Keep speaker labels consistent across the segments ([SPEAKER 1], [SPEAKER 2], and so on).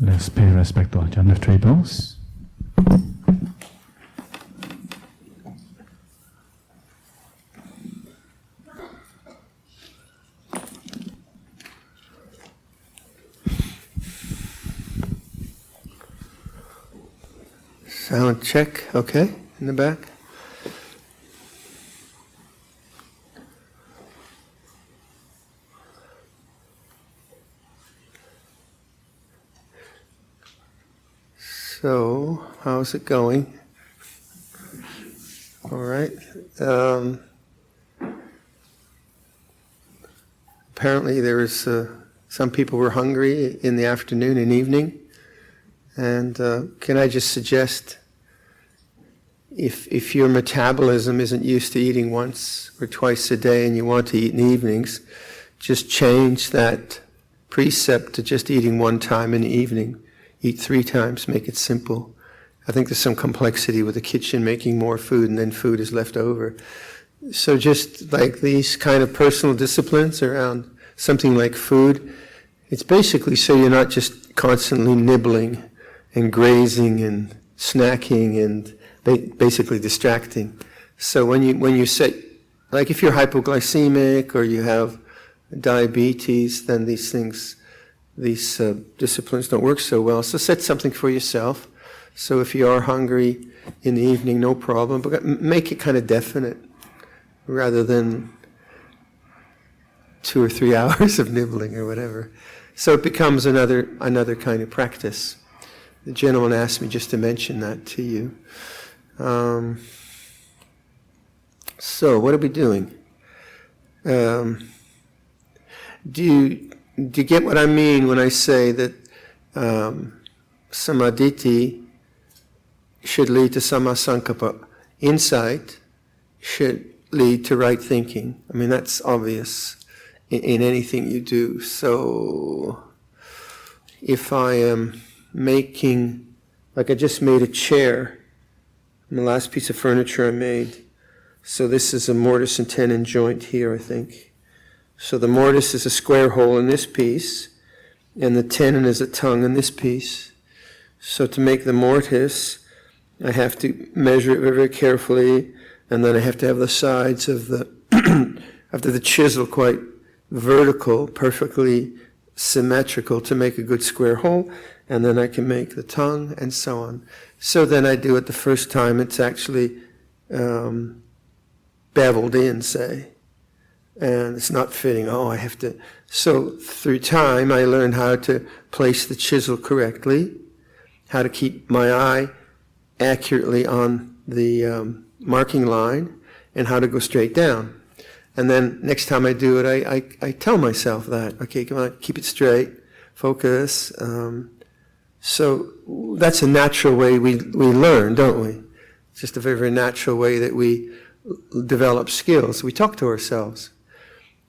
[SPEAKER 1] Let's pay respect to Ajahn of Tables.
[SPEAKER 2] Sound check, okay, in the back. So, how's it going? All right. Apparently there was some people were hungry in the afternoon and evening. And can I just suggest, if your metabolism isn't used to eating once or twice a day and you want to eat in the evenings, just change that precept to just eating one time in the evening. Eat 3 times, make it simple. I think there's some complexity with the kitchen making more food and then food is left over. So just like these kind of personal disciplines around something like food, it's basically so you're not just constantly nibbling and grazing and snacking and basically distracting. So when you set, like if you're hypoglycemic or you have diabetes, then these disciplines don't work so well. So set something for yourself. So if you are hungry in the evening, no problem, but make it kind of definite rather than 2 or 3 hours of nibbling or whatever. So it becomes another kind of practice. The gentleman asked me just to mention that to you. So what are we doing? Do you get what I mean when I say that samadhi should lead to sammasankappa? Insight should lead to right thinking. I mean, that's obvious in anything you do. So if I am making, like I just made a chair, and the last piece of furniture I made. So this is a mortise and tenon joint here, I think. So the mortise is a square hole in this piece, and the tenon is a tongue in this piece. So to make the mortise, I have to measure it very, very carefully, and then I have to have the sides of the after the chisel quite vertical, perfectly symmetrical to make a good square hole, and then I can make the tongue and so on. So then I do it the first time, it's actually beveled in, say, and it's not fitting. I have to. So through time, I learn how to place the chisel correctly, how to keep my eye accurately on the marking line, and how to go straight down. And then next time I do it, I tell myself that, okay, come on, keep it straight, focus. So that's a natural way we learn, don't we? It's just a very, very natural way that we develop skills. We talk to ourselves.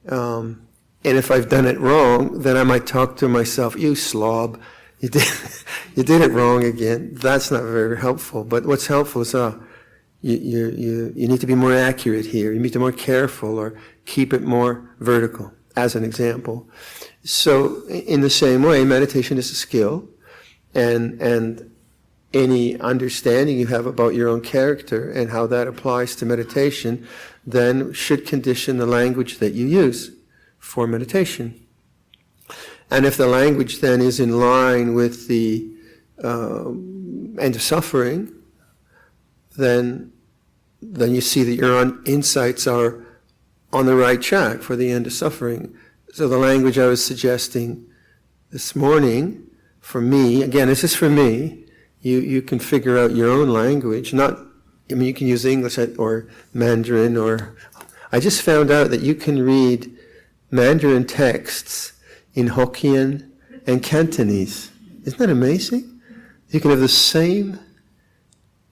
[SPEAKER 2] And if I've done it wrong, then I might talk to myself, you slob, you did it wrong again. That's not very helpful. But what's helpful is you need to be more accurate here. You need to be more careful or keep it more vertical, as an example. So in the same way, meditation is a skill, and any understanding you have about your own character and how that applies to meditation then should condition the language that you use for meditation. And if the language then is in line with the end of suffering, then you see that your insights are on the right track for the end of suffering. So the language I was suggesting this morning, for me, again, this is for me, you can figure out your own language. You can use English or Mandarin, or I just found out that you can read Mandarin texts in Hokkien and Cantonese. Isn't that amazing? You can have the same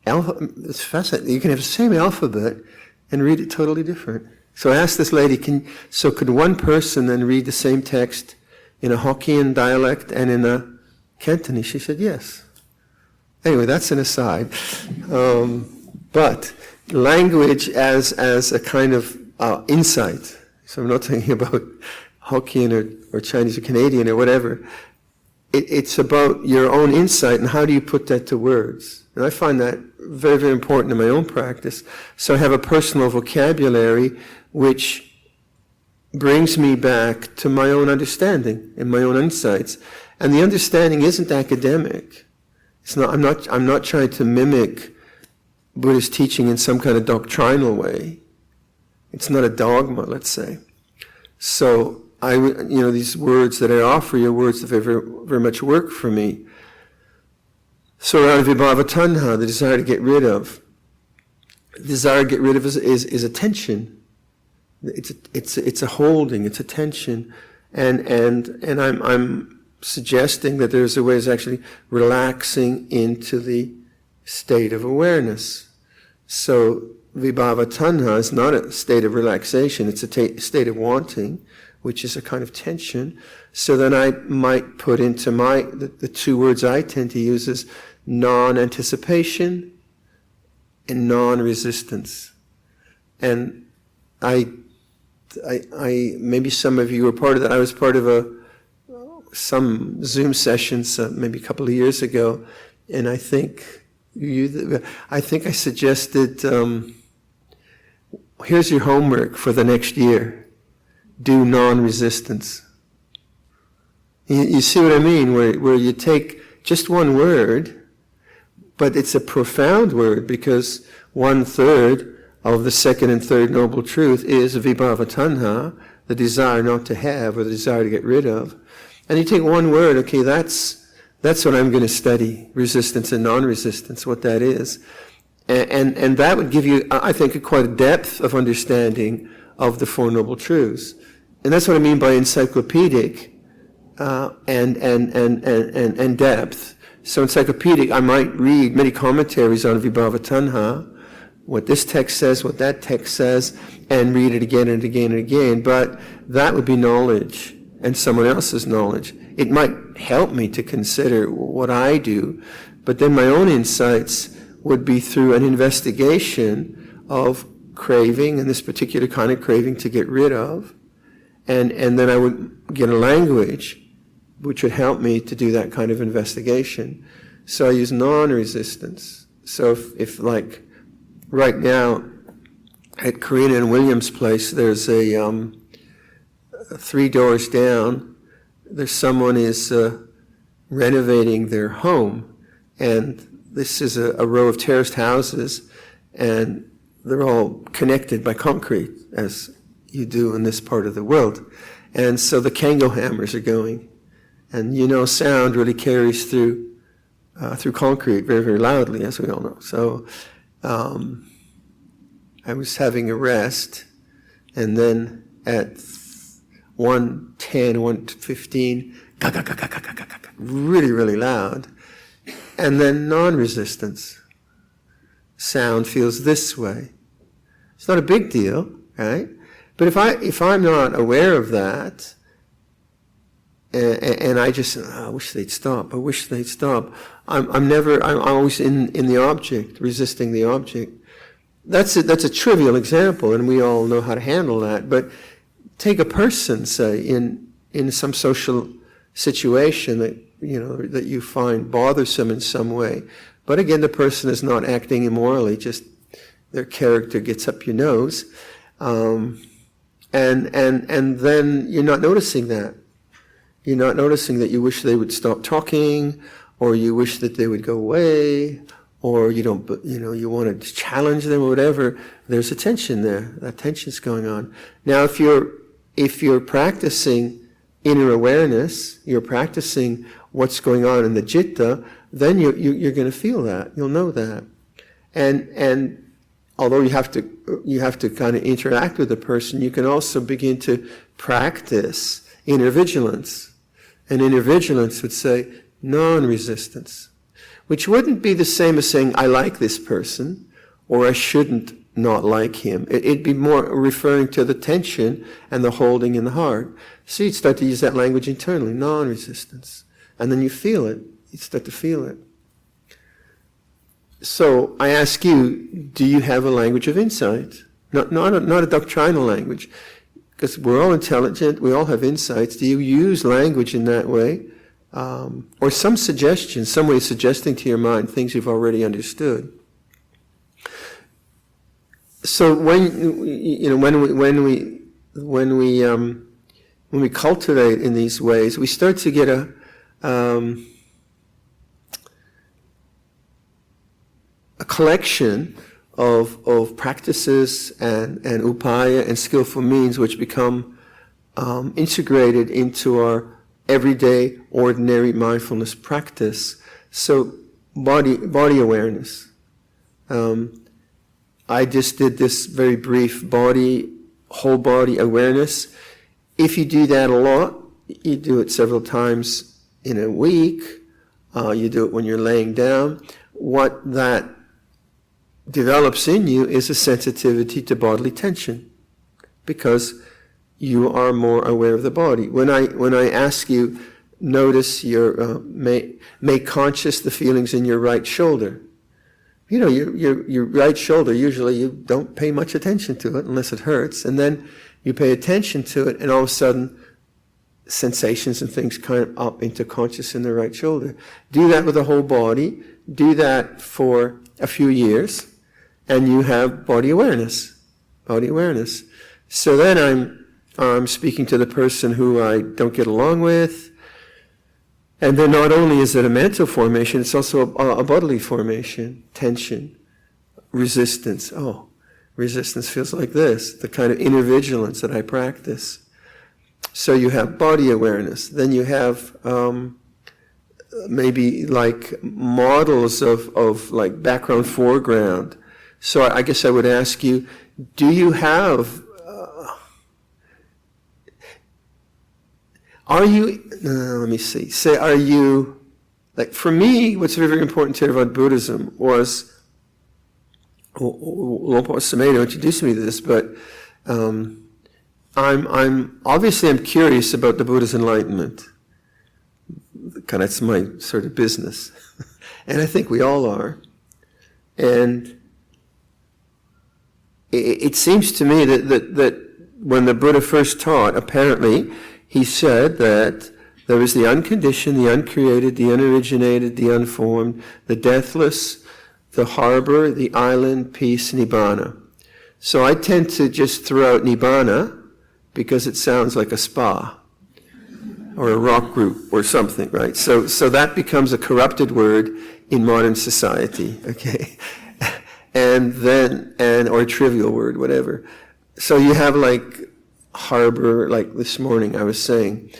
[SPEAKER 2] it's fascinating. You can have the same alphabet and read it totally different. So I asked this lady, could one person then read the same text in a Hokkien dialect and in a Cantonese? She said yes. Anyway, that's an aside. But language as a kind of insight. So I'm not talking about Hokkien or Chinese or Canadian or whatever. it's about your own insight and how do you put that to words. And I find that very, very important in my own practice. So I have a personal vocabulary which brings me back to my own understanding and my own insights. And the understanding isn't academic. It's not. I'm not trying to mimic Buddhist teaching in some kind of doctrinal way. It's not a dogma, let's say. So these words that I offer you are words that very, very much work for me. So around vibhava tanha, the desire to get rid of. The desire to get rid of is a tension. It's a holding. It's a tension, and I'm suggesting that there's a way of actually relaxing into the state of awareness. So vibhava tanha is not a state of relaxation. It's a state of wanting, which is a kind of tension. So then I might put into the two words I tend to use is non-anticipation and non-resistance. And I maybe some of you were part of that. I was part of some Zoom sessions maybe a couple of years ago, and I think I suggested, here's your homework for the next year. Do non-resistance. You see what I mean? Where you take just one word, but it's a profound word because 1/3 of the second and third noble truth is vibhava tanha, the desire not to have or the desire to get rid of. And you take one word, okay, that's what I'm going to study, resistance and non-resistance, what that is. And that would give you, I think, quite a depth of understanding of the Four Noble Truths. And that's what I mean by encyclopedic and depth. So encyclopedic, I might read many commentaries on vibhava tanha, what this text says, what that text says, and read it again and again and again. But that would be knowledge and someone else's knowledge. It might help me to consider what I do, but then my own insights would be through an investigation of craving, and this particular kind of craving to get rid of, and then I would get a language which would help me to do that kind of investigation. So I use non-resistance. So if like right now at Karina and William's place, there's a 3 doors down, there's someone is renovating their home, and this is a row of terraced houses, and they're all connected by concrete, as you do in this part of the world. And so the kango hammers are going, and sound really carries through concrete very, very loudly, as we all know. So I was having a rest, and then at 1:10, 1:15, really, really loud. And then non-resistance. Sound feels this way. It's not a big deal, right? But if I'm not aware of that, and I just, I wish they'd stop, I'm always in the object, resisting the object. That's a trivial example, and we all know how to handle that. But take a person, say, in some social situation that you find bothersome in some way. But again, the person is not acting immorally, just their character gets up your nose. And then you're not noticing that. You're not noticing that you wish they would stop talking, or you wish that they would go away, or you want to challenge them or whatever. There's a tension there. That tension's going on. Now, if you're practicing inner awareness, you're practicing what's going on in the citta, then you're going to feel that. You'll know that. And although you have to kind of interact with the person, you can also begin to practice inner vigilance. And inner vigilance would say non-resistance, which wouldn't be the same as saying, I like this person, or I shouldn't not like him. It'd be more referring to the tension and the holding in the heart. So you'd start to use that language internally, non-resistance. And then you feel it. You start to feel it. So I ask you, do you have a language of insight? Not a doctrinal language. Because we're all intelligent, we all have insights. Do you use language in that way? or some suggestion, some way of suggesting to your mind things you've already understood. So when we cultivate in these ways, we start to get a collection of practices and upaya and skillful means which become integrated into our everyday, ordinary mindfulness practice. So body awareness. I just did this very brief whole body awareness. If you do that a lot, you do it several times in a week, you do it when you're laying down, what that develops in you is a sensitivity to bodily tension, because you are more aware of the body. When I ask you, notice make conscious the feelings in your right shoulder. You know, your right shoulder, usually you don't pay much attention to it unless it hurts, and then you pay attention to it, and all of a sudden sensations and things come up into conscious in the right shoulder. Do that with the whole body. Do that for a few years, and you have body awareness. Body awareness. So then I'm speaking to the person who I don't get along with, and then not only is it a mental formation, it's also a bodily formation, tension, resistance. Oh, resistance feels like this, the kind of inner vigilance that I practice. So you have body awareness. Then you have maybe like models of like background, foreground. So I guess I would ask you, do you have, let me see, say, are you, like for me, what's very, very important to Theravada Buddhism was, Luang Por introduced me to this, but I'm curious about the Buddha's enlightenment. Kind of, it's my sort of business. And I think we all are. And it seems to me that when the Buddha first taught, apparently, he said that there is the unconditioned, the uncreated, the unoriginated, the unformed, the deathless, the harbor, the island, peace, nibbana. So I tend to just throw out nibbana because it sounds like a spa or a rock group or something, right? So that becomes a corrupted word in modern society, okay? Or a trivial word, whatever. So you have like harbor, like this morning I was saying.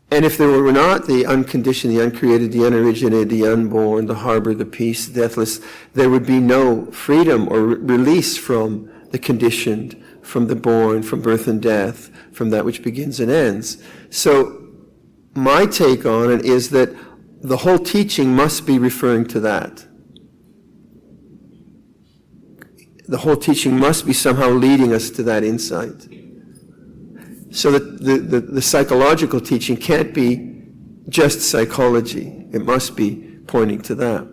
[SPEAKER 2] And if there were not the unconditioned, the uncreated, the unoriginated, the unborn, the harbor, the peace, the deathless, there would be no freedom or release from the conditioned, from the born, from birth and death, from that which begins and ends. So my take on it is that the whole teaching must be referring to that. The whole teaching must be somehow leading us to that insight. So that the psychological teaching can't be just psychology. It must be pointing to that.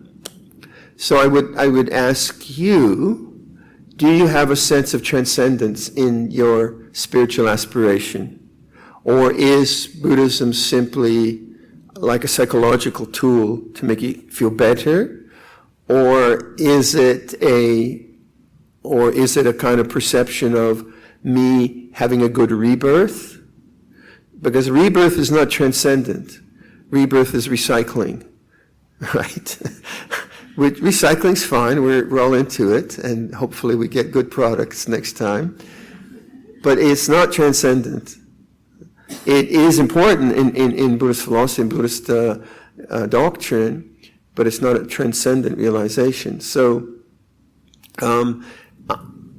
[SPEAKER 2] So I would ask you, do you have a sense of transcendence in your spiritual aspiration? Or is Buddhism simply like a psychological tool to make you feel better? Or is it a kind of perception of me having a good rebirth? Because rebirth is not transcendent. Rebirth is recycling, right? Recycling's fine, we're all into it, and hopefully we get good products next time. But it's not transcendent. It is important in Buddhist philosophy and Buddhist doctrine, but it's not a transcendent realization. So,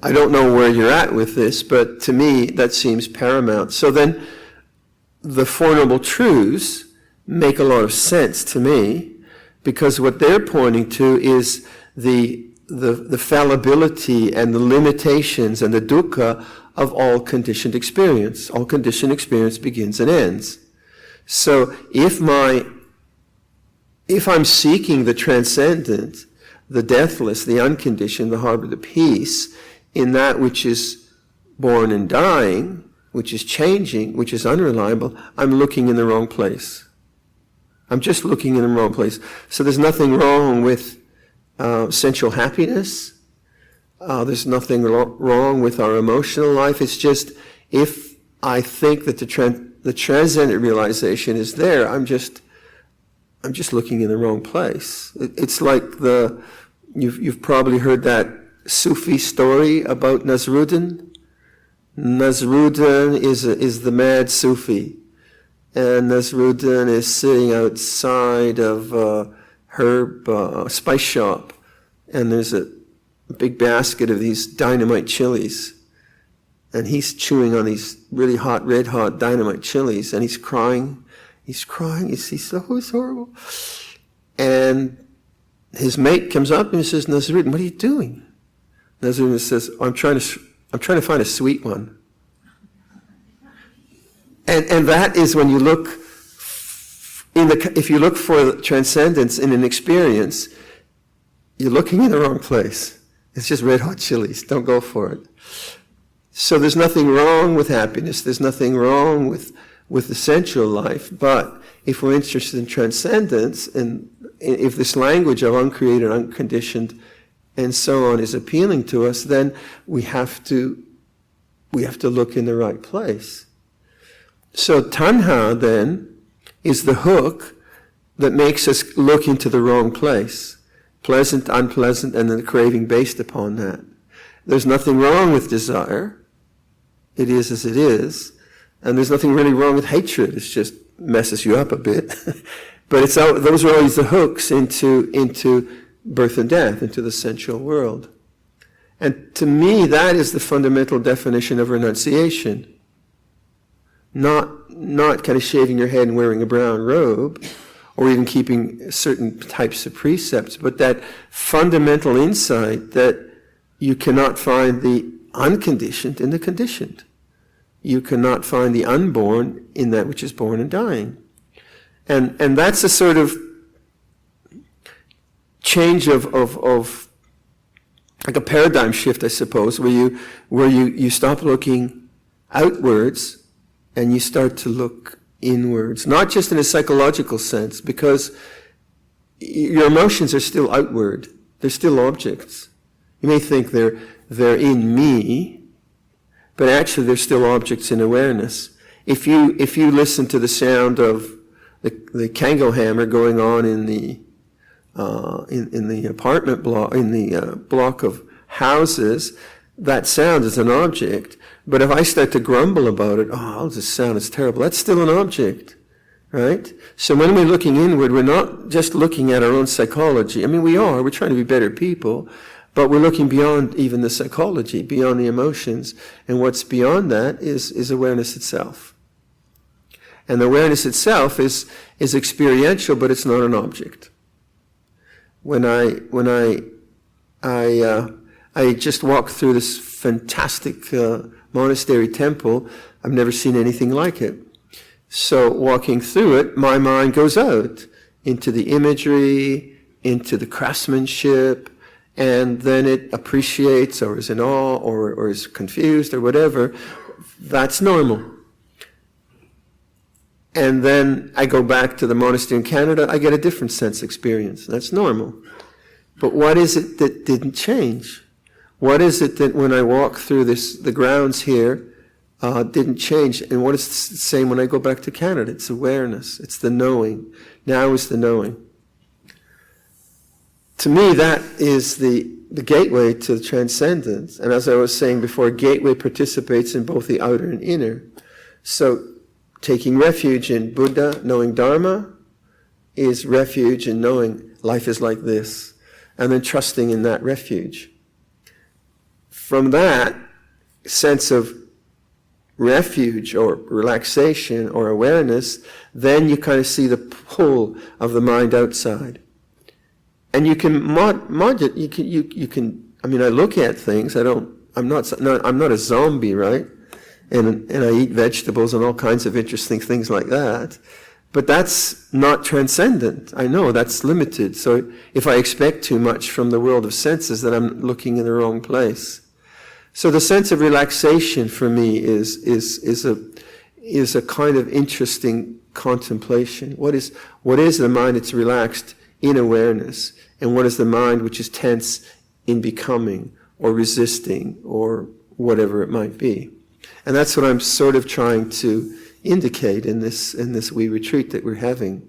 [SPEAKER 2] I don't know where you're at with this, but to me, that seems paramount. So then, the Four Noble Truths make a lot of sense to me, because what they're pointing to is the fallibility and the limitations and the dukkha of all conditioned experience. All conditioned experience begins and ends. So if I'm seeking the transcendent, the deathless, the unconditioned, the harbor, the peace, in that which is born and dying, which is changing, which is unreliable, I'm looking in the wrong place. I'm just looking in the wrong place. So there's nothing wrong with sensual happiness. There's nothing wrong with our emotional life. It's just if I think that the transcendent realization is there, I'm just looking in the wrong place. It's like you've probably heard that Sufi story about Nasruddin. Nasruddin is the mad Sufi, and Nasruddin is sitting outside of a spice shop, and there's a big basket of these dynamite chilies, and he's chewing on these really hot, red hot dynamite chilies, and he's crying. He's so it's horrible. And his mate comes up and he says, Nasruddin, what are you doing? Nasruddin says, I'm trying to find a sweet one. And that is when you look if you look for transcendence in an experience, you're looking in the wrong place. It's just red hot chilies. Don't go for it. So there's nothing wrong with happiness. There's nothing wrong with the sensual life. But if we're interested in transcendence, and if this language of uncreated, unconditioned, and so on is appealing to us, then we have to look in the right place. So tanha then is the hook that makes us look into the wrong place. Pleasant, unpleasant, and then the craving based upon that. There's nothing wrong with desire. It is as it is. And there's nothing really wrong with hatred. It just messes you up a bit. But those are always the hooks into birth and death, into the sensual world. And to me, that is the fundamental definition of renunciation. Not kind of shaving your head and wearing a brown robe, or even keeping certain types of precepts, but that fundamental insight that you cannot find the unconditioned in the conditioned. You cannot find the unborn in that which is born and dying. And that's a sort of change of like a paradigm shift, I suppose, where you stop looking outwards and you start to look inwards, not just in a psychological sense, because your emotions are still outward. They're still objects. You may think they're in me, but actually they're still objects in awareness. If you listen to the sound of the Kango hammer going on in the apartment block, in the block of houses, that sound is an object. But if I start to grumble about it, this sound is terrible, that's still an object, right? So when we're looking inward, we're not just looking at our own psychology. I mean, we're trying to be better people, but we're looking beyond even the psychology, beyond the emotions. And what's beyond that is awareness itself. And the awareness itself is experiential, but it's not an object. When I just walked through this fantastic monastery temple, I've never seen anything like it. So walking through it, my mind goes out into the imagery, into the craftsmanship, and then it appreciates or is in awe or is confused or whatever. That's normal. And then I go back to the monastery in Canada, I get a different sense experience. That's normal. But what is it that didn't change? What is it that when I walk through the grounds here, didn't change? And what is the same when I go back to Canada? It's awareness. It's the knowing. Now is the knowing. To me, that is the gateway to transcendence. And as I was saying before, gateway participates in both the outer and inner. So taking refuge in Buddha, knowing Dharma, is refuge in knowing life is like this. And then trusting in that refuge. From that sense of refuge or relaxation or awareness, then you kind of see the pull of the mind outside. And you can mod it. You can. I mean, I look at things. I'm not a zombie, right? And I eat vegetables and all kinds of interesting things like that. But that's not transcendent. I know that's limited. So if I expect too much from the world of senses, then I'm looking in the wrong place. So the sense of relaxation for me is a kind of interesting contemplation. What is the mind that's relaxed in awareness? And what is the mind which is tense in becoming or resisting or whatever it might be? And that's what I'm sort of trying to indicate in this wee retreat that we're having.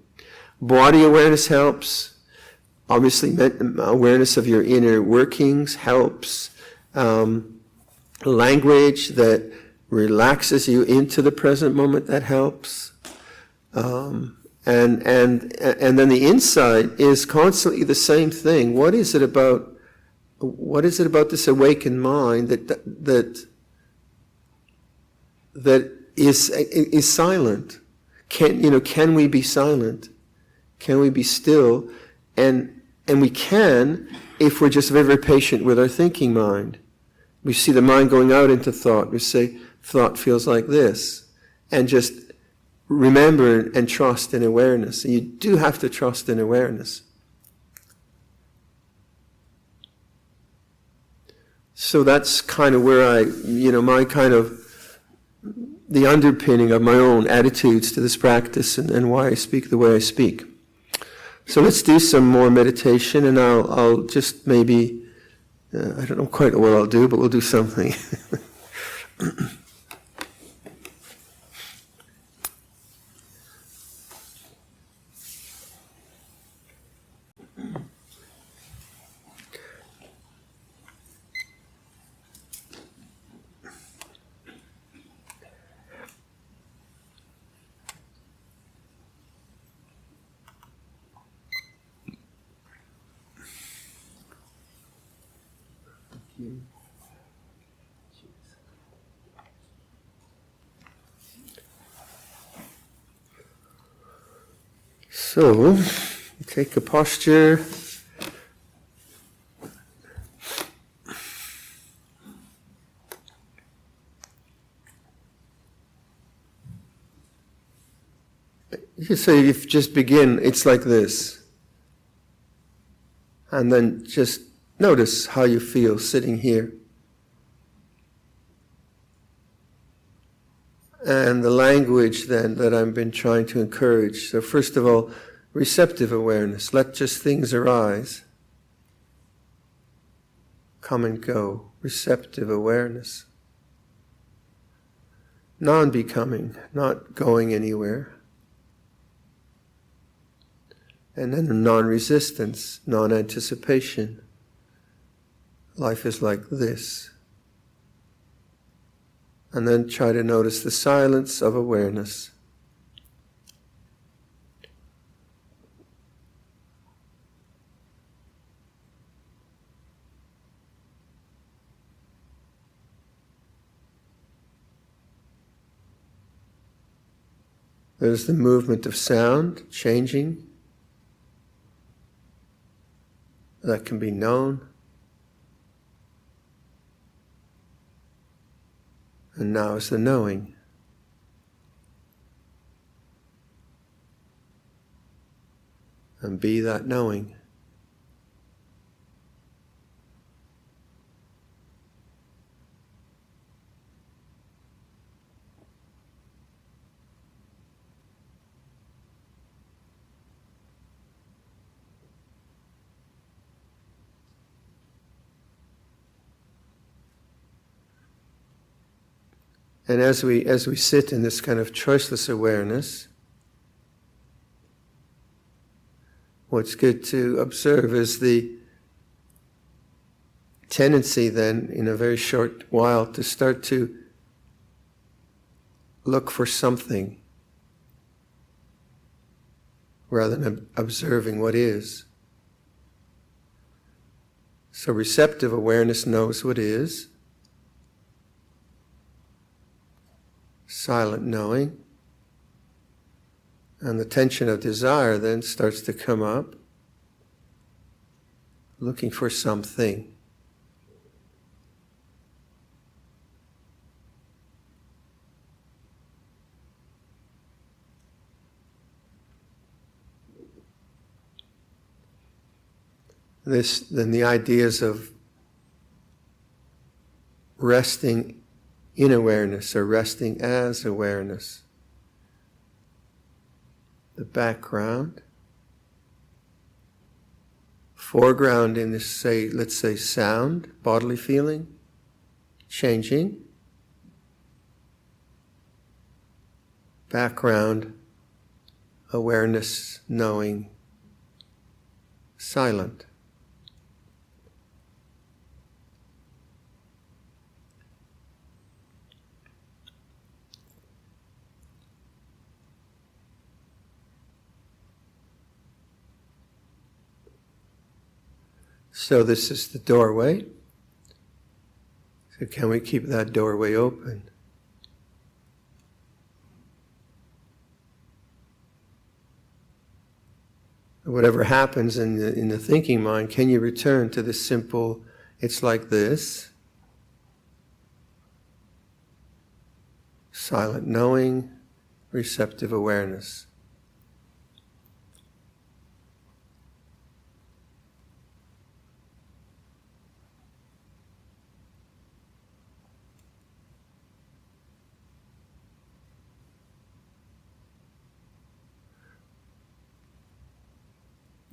[SPEAKER 2] Body awareness helps. Obviously, awareness of your inner workings helps. Language that relaxes you into the present moment, that helps. And then the insight is constantly the same thing. What is it about this awakened mind that is silent? Can we be silent? Can we be still? And we can if we're just very, very patient with our thinking mind. We see the mind going out into thought. We say, thought feels like this. And just remember and trust in awareness. And you do have to trust in awareness. So that's kind of where my kind of, the underpinning of my own attitudes to this practice and why I speak the way I speak. So let's do some more meditation, and I'll just maybe, I don't know quite what I'll do, but we'll do something. So, take a posture. You say if you just begin, it's like this. And then just notice how you feel sitting here. And the language then that I've been trying to encourage. So first of all, receptive awareness. Let just things arise. Come and go. Receptive awareness. Non-becoming, not going anywhere. And then non-resistance, non-anticipation. Life is like this. And then try to notice the silence of awareness. There's the movement of sound changing. That can be known. And now is the knowing. And be that knowing. And as we sit in this kind of choiceless awareness, what's good to observe is the tendency then, in a very short while, to start to look for something rather than observing what is. So receptive awareness knows what is. Silent knowing, and the tension of desire then starts to come up, looking for something. Then the ideas of resting in awareness or resting as awareness. the background. Foreground in this, let's say sound, bodily feeling, changing. Background, awareness, knowing, silent. So this is the doorway. So can we keep that doorway open? Whatever happens in the thinking mind, can you return to the simple, it's like this, silent knowing, receptive awareness.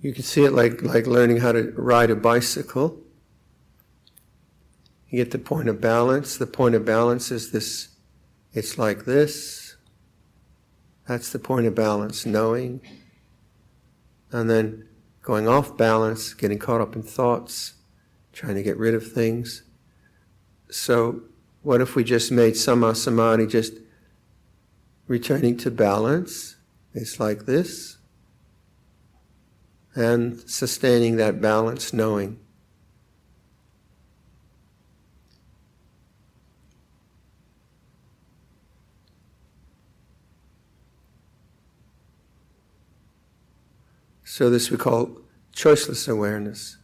[SPEAKER 2] You can see it like learning how to ride a bicycle. You get the point of balance. The point of balance is this, it's like this. That's the point of balance, knowing. And then going off balance, getting caught up in thoughts, trying to get rid of things. So what if we just made Samma Samadhi just returning to balance? It's like this. And sustaining that balance, knowing. So this we call choiceless awareness.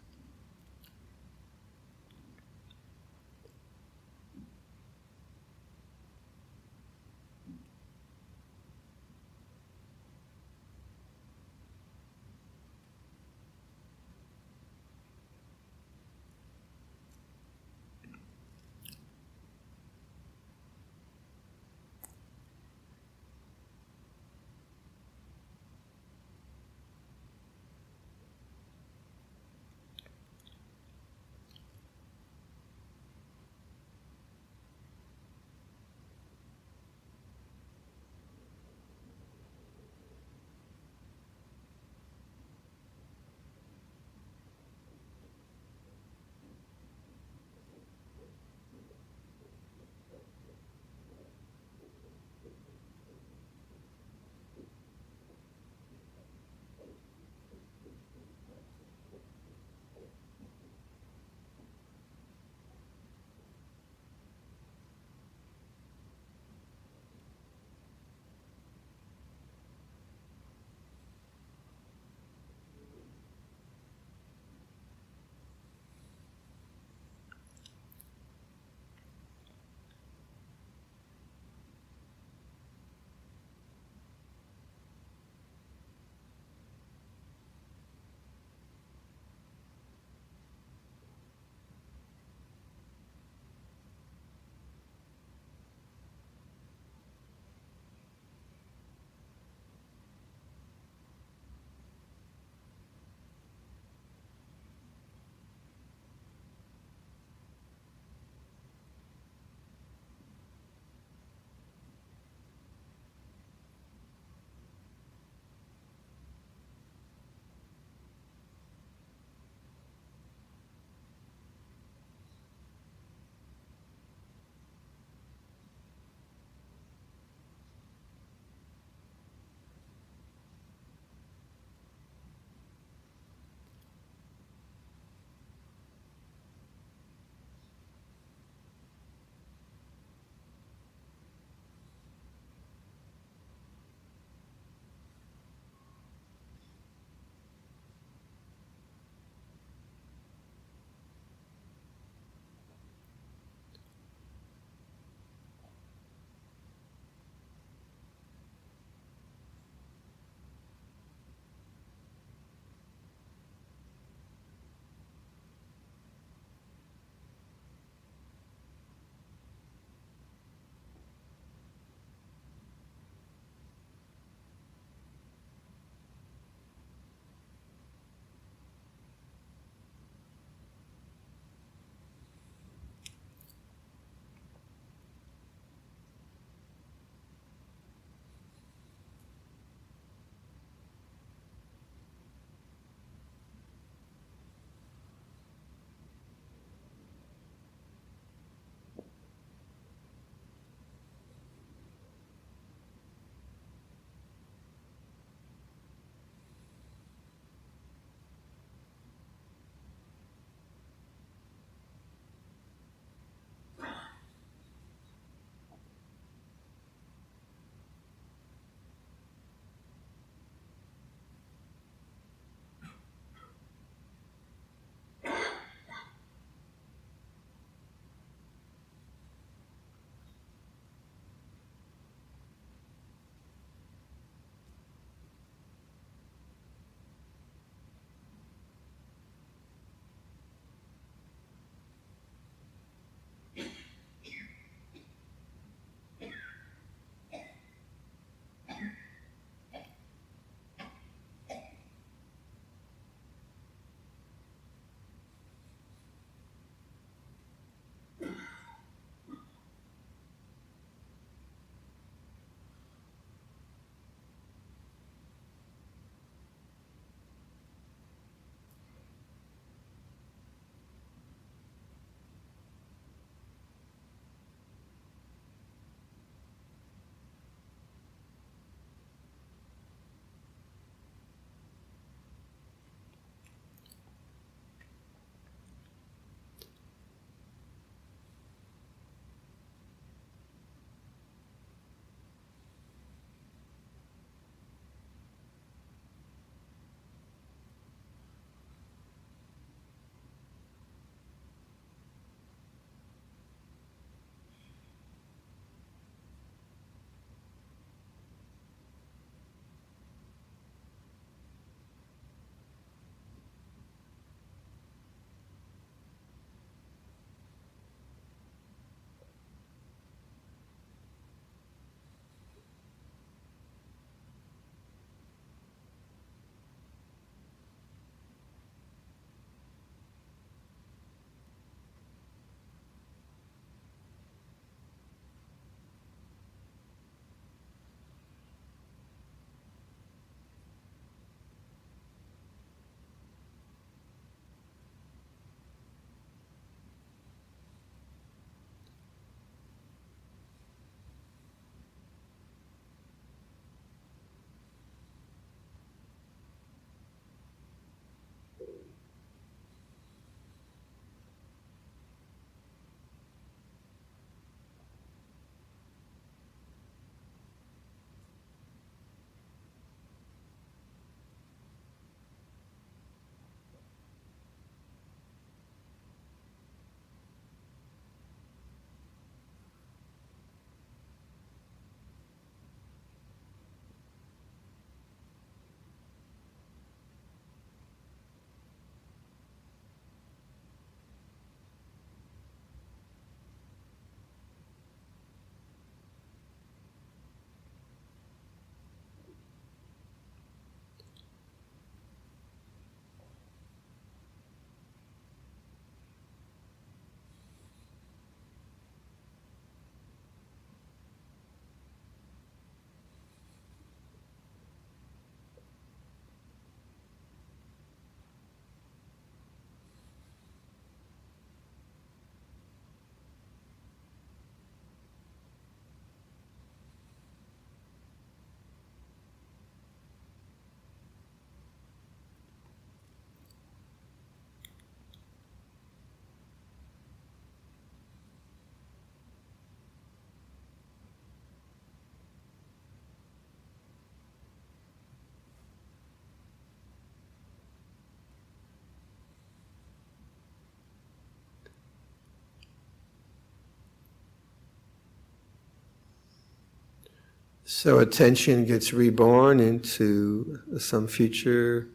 [SPEAKER 2] So attention gets reborn into some future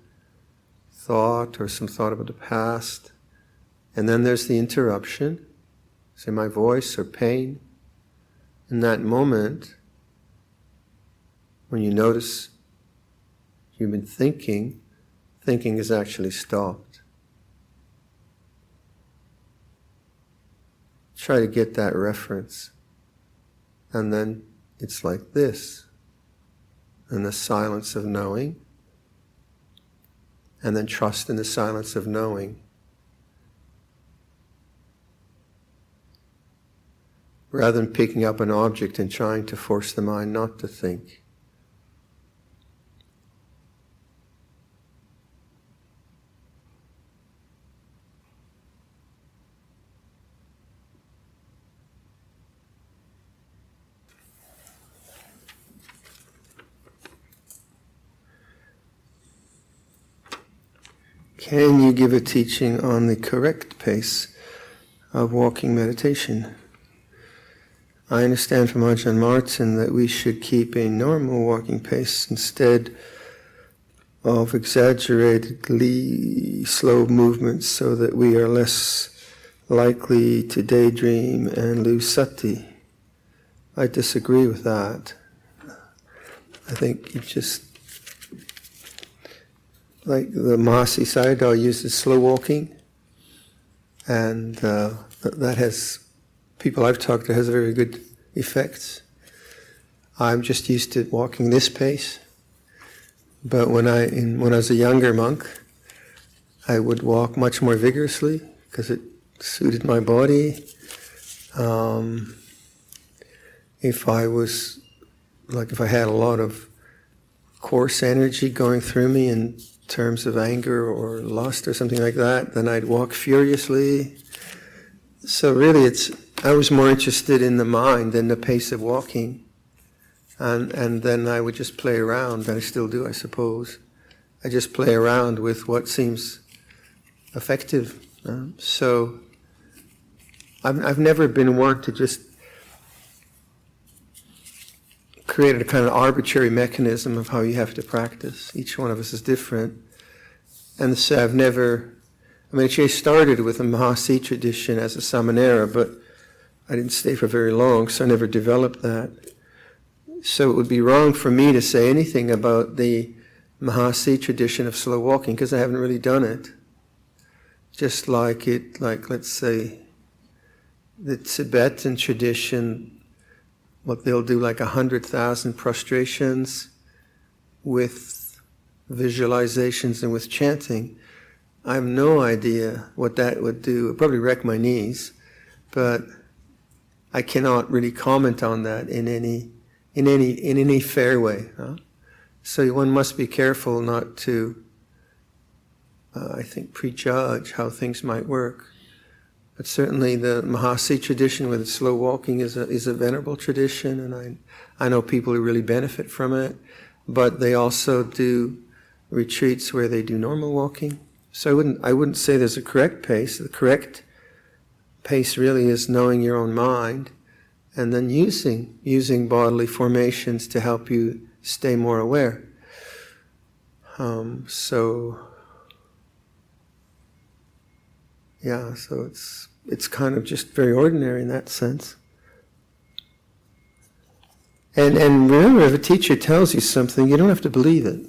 [SPEAKER 2] thought or some thought about the past. And then there's the interruption, say my voice or pain. In that moment, when you notice you've been thinking, thinking is actually stopped. Try to get that reference. And then it's like this. And the silence of knowing. And then trust in the silence of knowing. Rather than picking up an object and trying to force the mind not to think. Can you give a teaching on the correct pace of walking meditation? I understand from Ajahn Martin that we should keep a normal walking pace instead of exaggeratedly slow movements so that we are less likely to daydream and lose sati. I disagree with that. I think you just, like the Mahasi Sayadaw uses slow walking, and that has, people I've talked to, has very good effects. I'm just used to walking this pace, but when I was a younger monk, I would walk much more vigorously because it suited my body. If I had a lot of coarse energy going through me in terms of anger or lust or something like that, then I'd walk furiously. So really I was more interested in the mind than the pace of walking. And then I would just play around, and I still do, I suppose. I just play around with what seems effective. So I've never been one to just create a kind of arbitrary mechanism of how you have to practice. Each one of us is different. And so I started with the Mahasi tradition as a samanera, but I didn't stay for very long, so I never developed that. So it would be wrong for me to say anything about the Mahasi tradition of slow walking, because I haven't really done it. Just like let's say, the Tibetan tradition, what they'll do, like 100,000 prostrations with visualizations and with chanting. I have no idea what that would do. It would probably wreck my knees, but I cannot really comment on that in any fair way. So one must be careful not to, I think, prejudge how things might work. But certainly the Mahasi tradition with its slow walking is a venerable tradition, and I know people who really benefit from it. But they also do retreats where they do normal walking. So I wouldn't say there's a correct pace. The correct pace really is knowing your own mind, and then using bodily formations to help you stay more aware. So it's kind of just very ordinary in that sense. And remember, if a teacher tells you something, you don't have to believe it.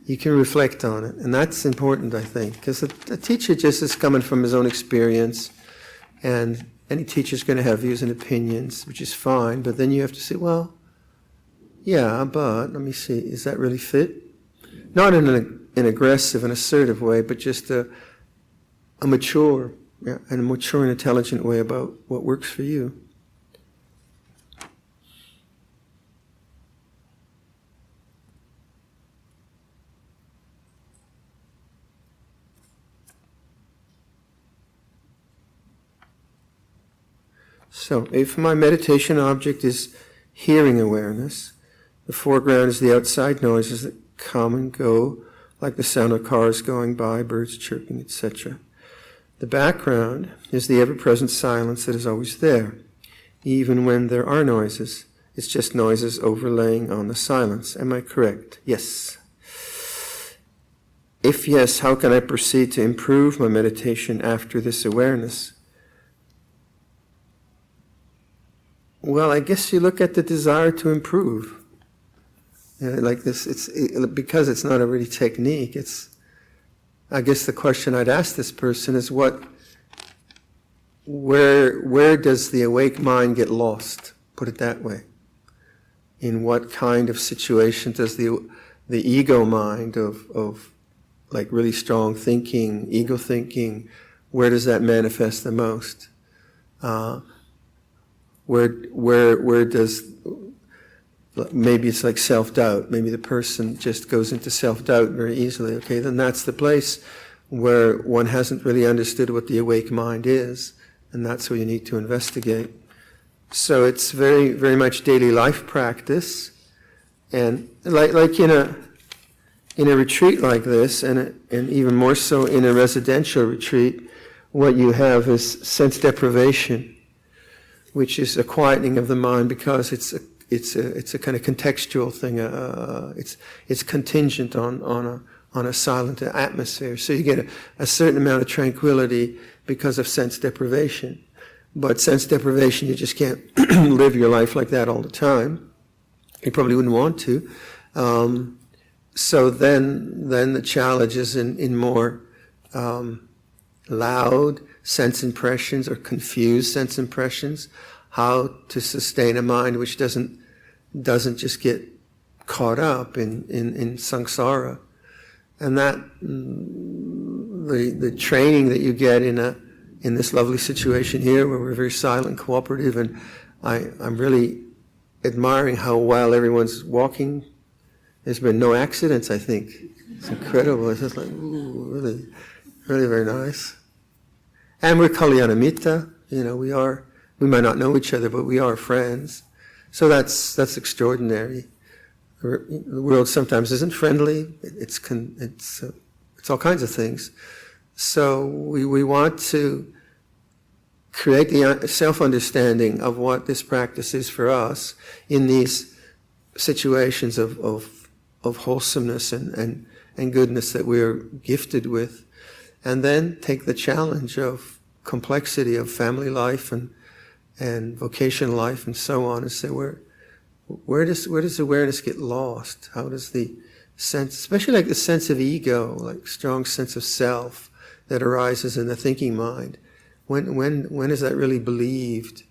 [SPEAKER 2] You can reflect on it, and that's important, I think, because a teacher just is coming from his own experience, and any teacher's going to have views and opinions, which is fine, but then you have to say, well, yeah, but let me see, is that really fit? Not in an aggressive and assertive way, but just a mature and intelligent way about what works for you. So, if my meditation object is hearing awareness, the foreground is the outside noises that come and go, like the sound of cars going by, birds chirping, etc. The background is the ever-present silence that is always there, even when there are noises, It's just noises overlaying on the silence. Am I correct? Yes. If yes, how can I proceed to improve my meditation after this awareness? Well, I guess you look at the desire to improve. Like this, because it's not a really technique. I guess the question I'd ask this person is where does the awake mind get lost? Put it that way. In what kind of situation does the ego mind of like really strong thinking, ego thinking, where does that manifest the most? Where does, maybe it's like self-doubt. Maybe the person just goes into self-doubt very easily. Okay, then that's the place where one hasn't really understood what the awake mind is, and that's where you need to investigate. So it's very, very much daily life practice, and like in a retreat like this, and even more so in a residential retreat, what you have is sense deprivation, which is a quietening of the mind because it's a kind of contextual thing. It's contingent on a silent atmosphere. So you get a certain amount of tranquility because of sense deprivation. But sense deprivation, you just can't live your life like that all the time. You probably wouldn't want to. So then the challenge is in more loud sense impressions or confused sense impressions, how to sustain a mind which doesn't just get caught up in samsara. And that the training that you get in this lovely situation here where we're very silent, cooperative, and I'm really admiring how well everyone's walking. There's been no accidents, I think. It's incredible. It's just like, ooh, really, really very nice. And we're Kalyanamitta. We might not know each other, but we are friends. So that's extraordinary. The world sometimes isn't friendly. It's all kinds of things. So we want to create the self-understanding of what this practice is for us in these situations of wholesomeness and goodness that we're gifted with, and then take the challenge of complexity of family life and vocational life and so on, and say where does awareness get lost? How does the sense, especially like the sense of ego, like strong sense of self that arises in the thinking mind, when is that really believed?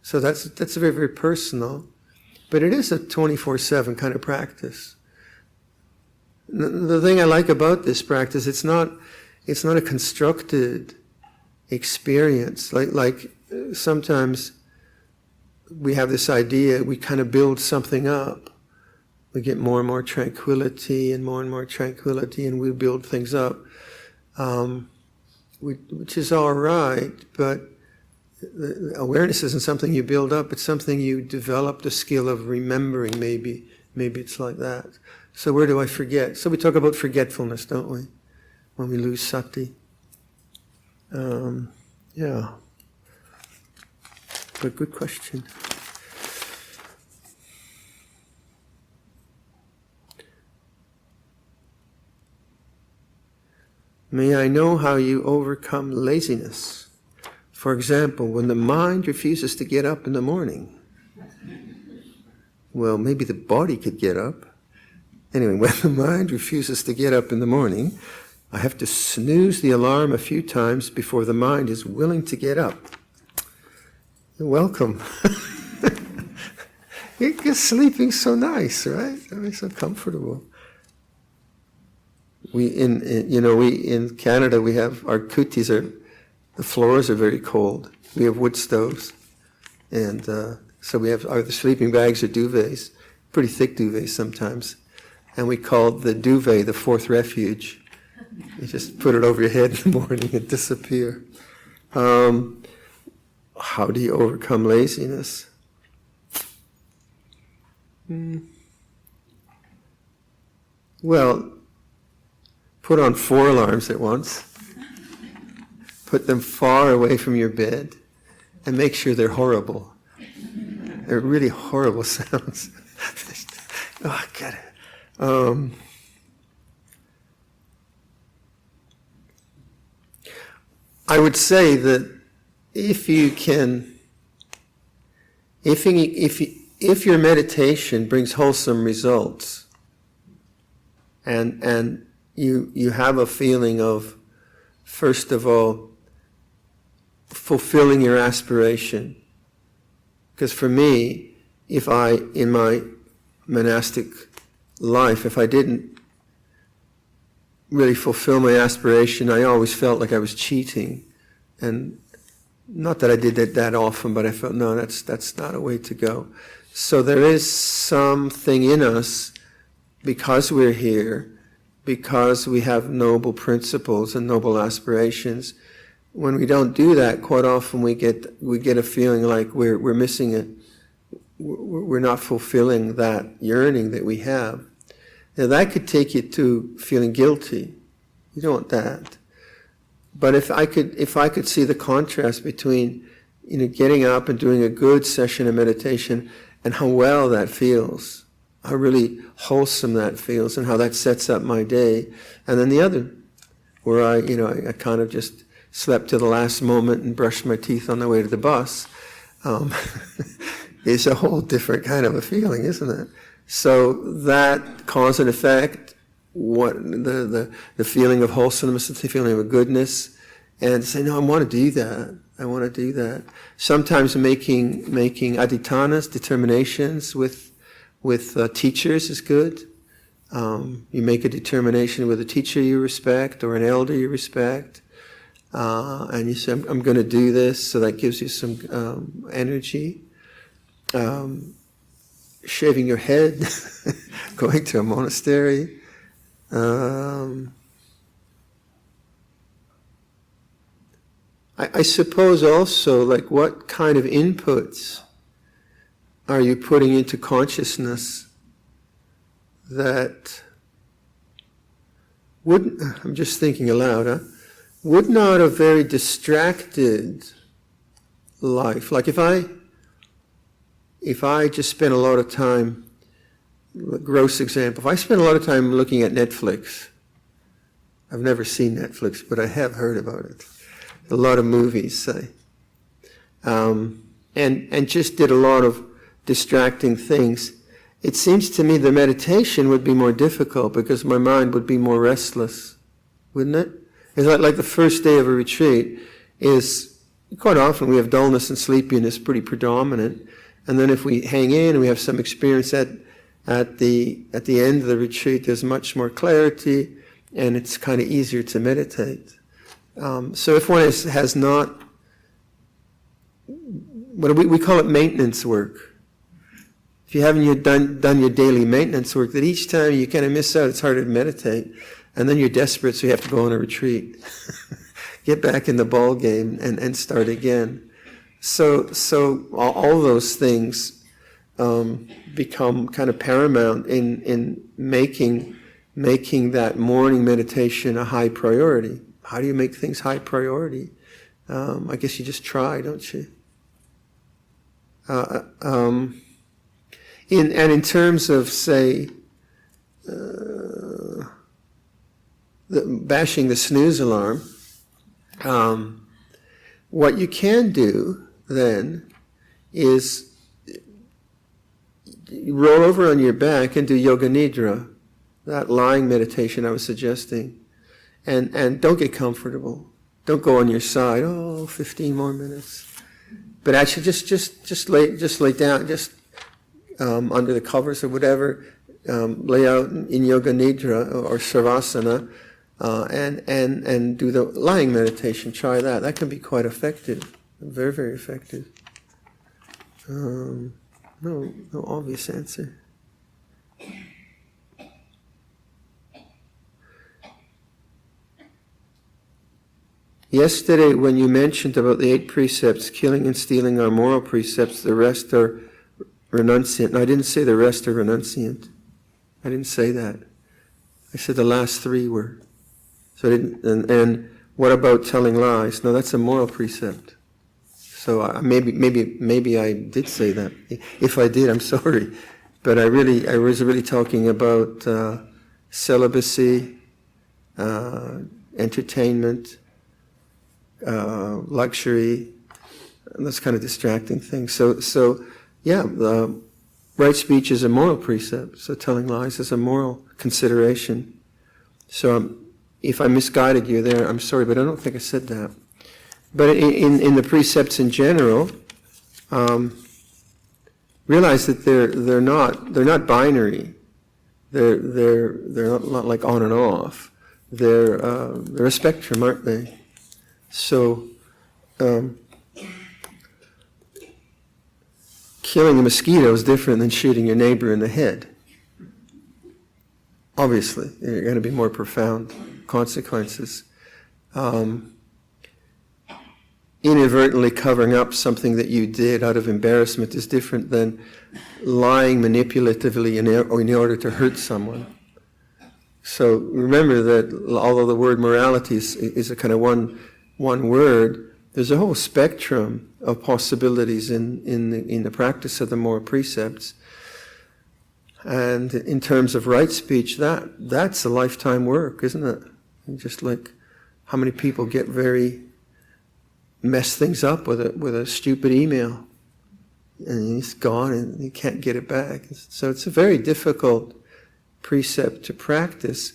[SPEAKER 2] So that's very, very personal, but it is a 24/7 kind of practice. The thing I like about this practice, it's not a constructed experience. Like sometimes we have this idea, we kind of build something up. We get more and more tranquility and more tranquility, and we build things up, which is all right, but awareness isn't something you build up, it's something you develop the skill of remembering, maybe it's like that. So where do I forget? So we talk about forgetfulness, don't we? When we lose sati. Yeah. But good question. May I know how you overcome laziness? For example, when the mind refuses to get up in the morning. Well, maybe the body could get up. Anyway, when the mind refuses to get up in the morning, I have to snooze the alarm a few times before the mind is willing to get up. You're welcome. You're sleeping so nice, right? I mean, so comfortable. We in Canada, we have our kutis the floors are very cold. We have wood stoves, and so we have either sleeping bags or duvets, pretty thick duvets sometimes, and we call the duvet the fourth refuge. You just put it over your head in the morning and disappear. How do you overcome laziness? Well, put on 4 alarms at once. Put them far away from your bed. and make sure they're horrible. They're really horrible sounds. Oh, God. I would say that if you can, if your meditation brings wholesome results, and you have a feeling of, first of all, fulfilling your aspiration. Because for me, if I, in my monastic life, if I didn't really fulfill my aspiration, I always felt like I was cheating. And not that I did that often, but I felt, no, that's not a way to go. So there is something in us, because we're here, because we have noble principles and noble aspirations. When we don't do that, quite often we get a feeling like we're missing it. We're not fulfilling that yearning that we have. Now that could take you to feeling guilty. You don't want that. But if I could see the contrast between, getting up and doing a good session of meditation and how well that feels, how really wholesome that feels, and how that sets up my day, and then the other, where I kind of just slept to the last moment and brushed my teeth on the way to the bus, is a whole different kind of a feeling, isn't it? So that cause and effect, what the feeling of wholesomeness, the feeling of goodness, and say, no, I want to do that. I want to do that. Sometimes making adhitanas, determinations with teachers is good. You make a determination with a teacher you respect or an elder you respect, and you say, I'm going to do this, so that gives you some energy. Shaving your head, going to a monastery. I suppose also, like, what kind of inputs are you putting into consciousness that I'm just thinking aloud, would not a very distracted life, like if I just spent a lot of time, gross example, if I spent a lot of time looking at Netflix, I've never seen Netflix, but I have heard about it. A lot of movies, say. And just did a lot of distracting things. It seems to me the meditation would be more difficult because my mind would be more restless, wouldn't it? It's like the first day of a retreat is, quite often we have dullness and sleepiness pretty predominant. And then if we hang in and we have some experience at the end of the retreat, there's much more clarity and it's kind of easier to meditate. So if one has not, what do we call it, maintenance work. If you haven't done your daily maintenance work, that each time you kind of miss out, it's harder to meditate. And then you're desperate, so you have to go on a retreat. Get back in the ball game and start again. So all those things become kind of paramount in making that morning meditation a high priority. How do you make things high priority? I guess you just try, don't you? In terms of, say, bashing the snooze alarm, what you can do then is you roll over on your back and do yoga nidra, that lying meditation I was suggesting. And don't get comfortable. Don't go on your side. 15 more minutes. But actually, just lay down, just under the covers or whatever. Lay out in yoga nidra or savasana, and do the lying meditation. Try that. That can be quite effective. Very, very effective. No obvious answer. Yesterday, when you mentioned about the 8 precepts, killing and stealing are moral precepts, the rest are renunciant. No, I didn't say the rest are renunciant. I didn't say that. I said the last 3 were. So I didn't. And what about telling lies? No, that's a moral precept. So maybe I did say that. If I did, I'm sorry. But I was really talking about celibacy, entertainment, luxury, and those kind of distracting things. So yeah, right speech is a moral precept. So telling lies is a moral consideration. So if I misguided you there, I'm sorry, but I don't think I said that. But in the precepts in general, realize that they're not binary. They're not like on and off. They're a spectrum, aren't they? So killing a mosquito is different than shooting your neighbor in the head. Obviously, there are going to be more profound consequences. Inadvertently covering up something that you did out of embarrassment is different than lying manipulatively in order to hurt someone. So remember that although the word morality is a kind of one word, there's a whole spectrum of possibilities in the practice of the moral precepts. And in terms of right speech, that's a lifetime work, isn't it? Just like how many people mess things up with a stupid email, and it's gone and you can't get it back. So it's a very difficult precept to practice,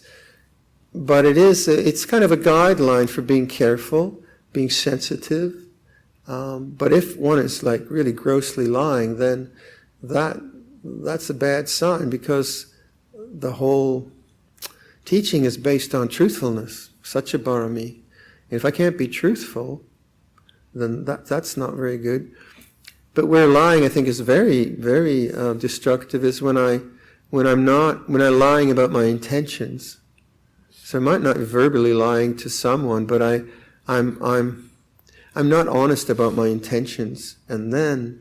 [SPEAKER 2] but it's kind of a guideline for being careful, being sensitive. But if one is like really grossly lying, then that's a bad sign, because the whole teaching is based on truthfulness, satyabarami. If I can't be truthful, then that's not very good. But where lying, I think, is very, very destructive is when I'm lying about my intentions. So I might not be verbally lying to someone, but I'm not honest about my intentions, and then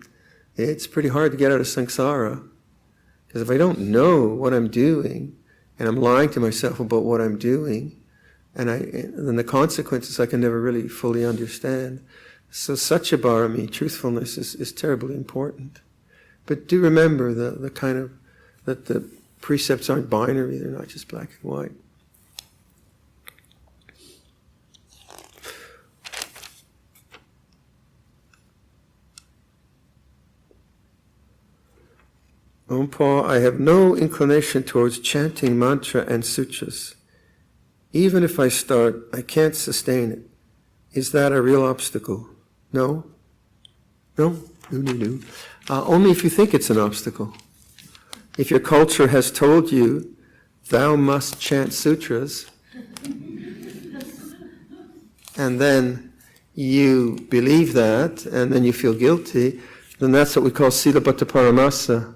[SPEAKER 2] it's pretty hard to get out of samsara. Because if I don't know what I'm doing, and I'm lying to myself about what I'm doing, then the consequences I can never really fully understand. So satyabarami, truthfulness, is terribly important. But do remember the kind of that the precepts aren't binary; they're not just black and white. Luang Por, I have no inclination towards chanting mantra and sutras. Even if I start, I can't sustain it. Is that a real obstacle? No. Only if you think it's an obstacle. If your culture has told you, thou must chant sutras, and then you believe that, and then you feel guilty, then that's what we call silabhata paramasa,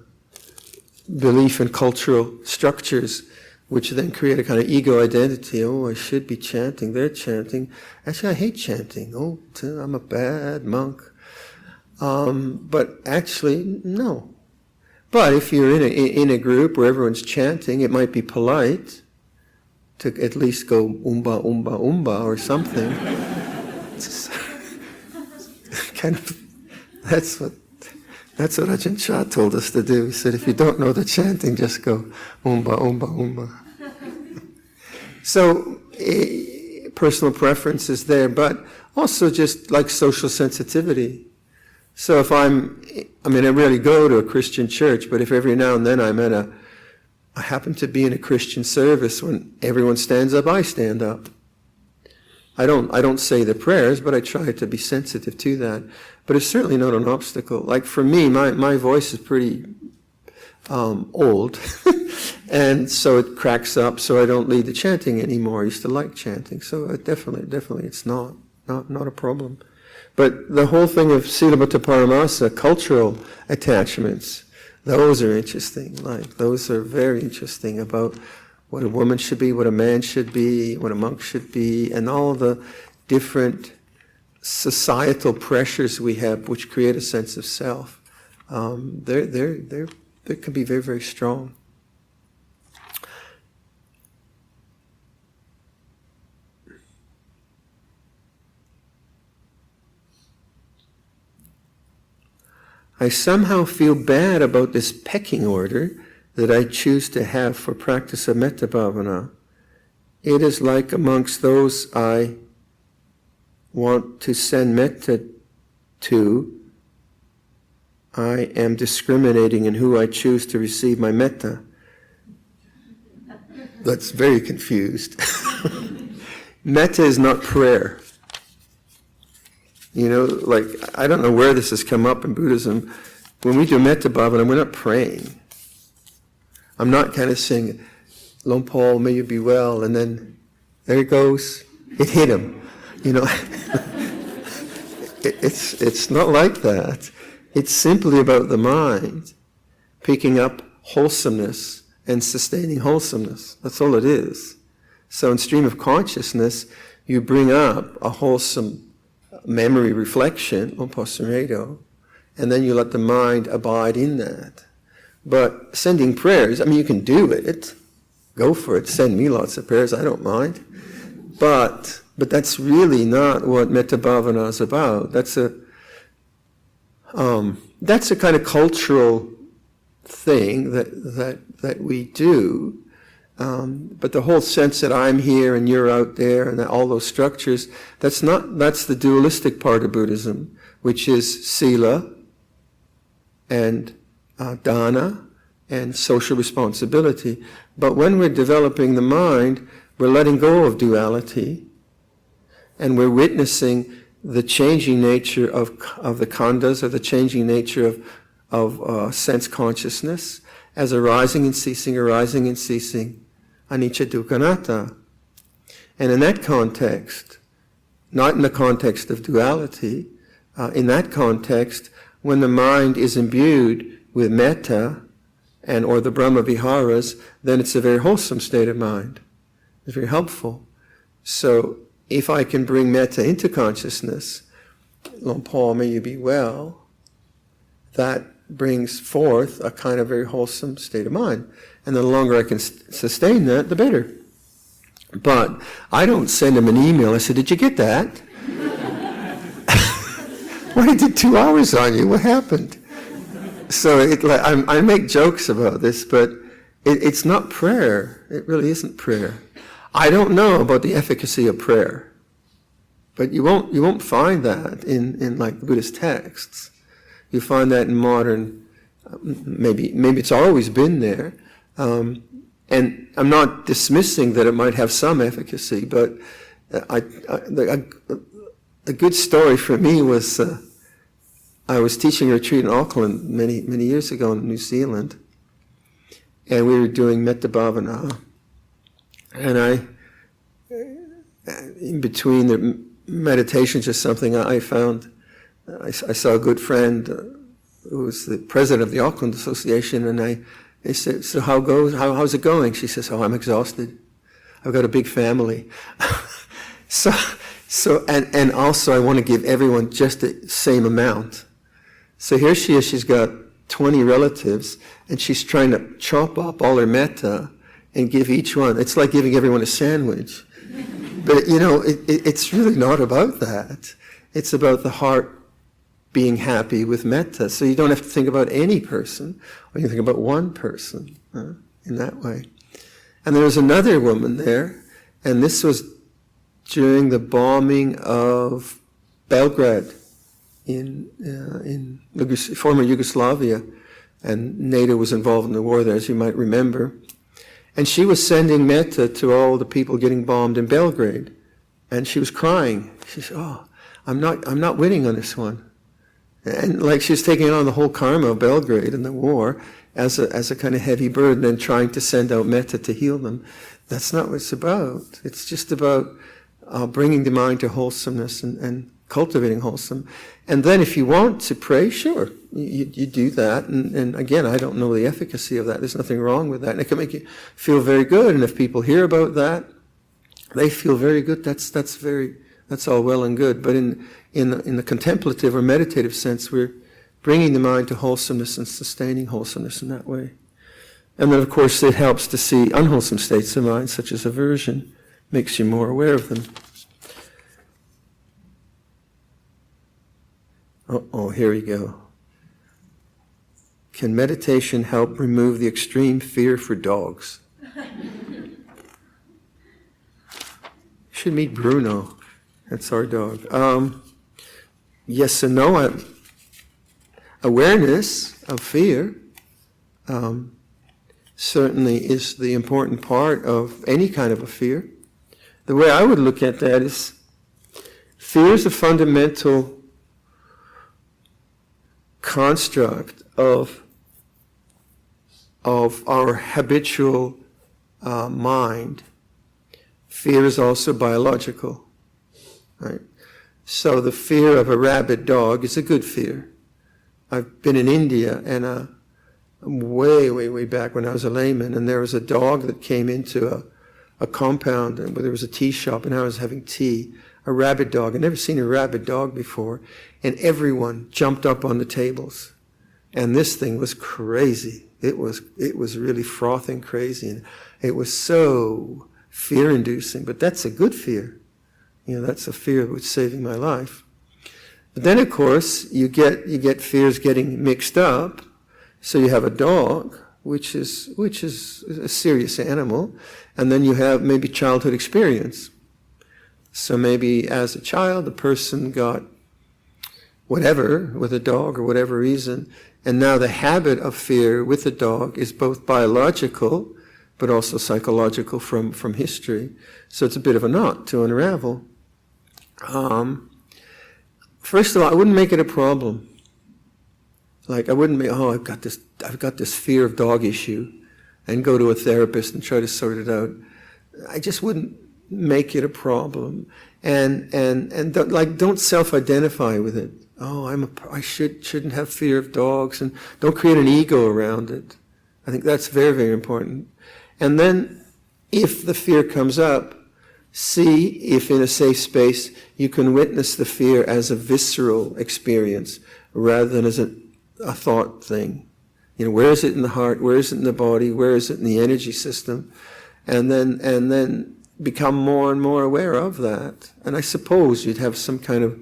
[SPEAKER 2] belief in cultural structures, which then create a kind of ego identity. Oh, I should be chanting, they're chanting. Actually, I hate chanting. Oh, I'm a bad monk. But actually, no. But if you're in a group where everyone's chanting, it might be polite to at least go umba, umba, umba or something. Kind of, that's what Ajahn Chah told us to do. He said, if you don't know the chanting, just go umba, umba, umba. So personal preference is there, but also just like social sensitivity. So if I rarely go to a Christian church, but if every now and then I happen to be in a Christian service, when everyone stands up, I stand up. I don't say the prayers, but I try to be sensitive to that. But it's certainly not an obstacle. Like for me, my voice is pretty old, and so it cracks up. So I don't lead the chanting anymore. I used to like chanting, so definitely, it's not a problem. But the whole thing of silabhata paramasa, cultural attachments, those are interesting. Like those are very interesting about what a woman should be, what a man should be, what a monk should be, and all the different societal pressures we have, which create a sense of self. They can be very, very strong. I somehow feel bad about this pecking order that I choose to have for practice of metta bhavana. It is like amongst those I want to send metta to, I am discriminating in who I choose to receive my metta. That's very confused. Metta is not prayer. You know, like, I don't know where this has come up in Buddhism. When we do metta bhavana, we're not praying. I'm not kind of saying, Luang Por, may you be well, and then there it goes. It hit him. You know, it's not like that. It's simply about the mind picking up wholesomeness and sustaining wholesomeness. That's all it is. So in stream of consciousness, you bring up a wholesome memory reflection, Luang Por Sumedho, and then you let the mind abide in that. But sending prayers, I mean, you can do it. Go for it. Send me lots of prayers. I don't mind. But that's really not what metta bhavana is about. That's a kind of cultural thing that we do. But the whole sense that I'm here and you're out there and all those structures, that's the dualistic part of Buddhism, which is sila and dana and social responsibility. But when we're developing the mind, we're letting go of duality, and we're witnessing the changing nature of the khandhas, or the changing nature of sense consciousness, as arising and ceasing, anicca, dukkha, anatta. And in that context, not in the context of duality, in that context, when the mind is imbued with metta and or the Brahma Viharas, then it's a very wholesome state of mind. It's very helpful. So if I can bring metta into consciousness, Luang Por, may you be well, that brings forth a kind of very wholesome state of mind. And the longer I can sustain that, the better. But I don't send him an email. I said, did you get that? Well, I did 2 hours on you. What happened? So I make jokes about this, but it's not prayer. It really isn't prayer. I don't know about the efficacy of prayer, but you won't find that in like the Buddhist texts. You find that in modern, maybe it's always been there. And I'm not dismissing that it might have some efficacy, but a good story for me was I was teaching a retreat in Auckland many years ago in New Zealand, and we were doing metta bhavana, and in between the meditations or something, I found I saw a good friend who was the president of the Auckland Association, and I said, so how's it going? She says, oh, I'm exhausted. I've got a big family. So and also I want to give everyone just the same amount. So here she is, she's got 20 relatives, and she's trying to chop up all her metta and give each one. It's like giving everyone a sandwich. But, you know, it's really not about that. It's about the heart being happy with metta. So you don't have to think about any person, or you think about one person in that way. And there was another woman there, and this was during the bombing of Belgrade in former Yugoslavia, and NATO was involved in the war there, as you might remember. And she was sending metta to all the people getting bombed in Belgrade, and she was crying. She said, "Oh, I'm not winning on this one," and like she was taking on the whole karma of Belgrade and the war as a kind of heavy burden, and trying to send out metta to heal them. That's not what it's about. It's just about bringing the mind to wholesomeness and cultivating wholesome. And then if you want to pray, sure, you do that. And again, I don't know the efficacy of that. There's nothing wrong with that. And it can make you feel very good. And if people hear about that, they feel very good. That's all well and good. But in the contemplative or meditative sense, we're bringing the mind to wholesomeness and sustaining wholesomeness in that way. And then, of course, it helps to see unwholesome states of mind, such as aversion, makes you more aware of them. Oh, here we go. can meditation help remove the extreme fear for dogs? Should meet Bruno. That's our dog. Yes and no. Awareness of fear certainly is the important part of any kind of a fear. The way I would look at that is fear is a fundamental construct of our habitual mind. Fear is also biological, right? So the fear of a rabid dog is a good fear. I've been in India, and way back when I was a layman, and there was a dog that came into a compound where there was a tea shop, and I was having tea. A rabid dog. I'd never seen a rabid dog before, and everyone jumped up on the tables, and this thing was crazy. It was really frothing crazy, and it was so fear-inducing. But that's a good fear. That's a fear which saving my life. But then, of course, you get fears getting mixed up. So you have a dog, which is a serious animal, and then you have maybe childhood experience. So maybe as a child, the person got whatever with a dog or whatever reason, and now the habit of fear with the dog is both biological but also psychological from history. So it's a bit of a knot to unravel. First of all, I wouldn't make it a problem. Like I wouldn't be, I've got this fear of dog issue, and go to a therapist and try to sort it out. I just wouldn't make it a problem, and don't self-identify with it. I shouldn't have fear of dogs, and don't create an ego around it. I think that's very, very important. And then, if the fear comes up, see if in a safe space you can witness the fear as a visceral experience rather than as a thought thing. Where is it in the heart? Where is it in the body? Where is it in the energy system? And then become more and more aware of that. And I suppose you'd have some kind of,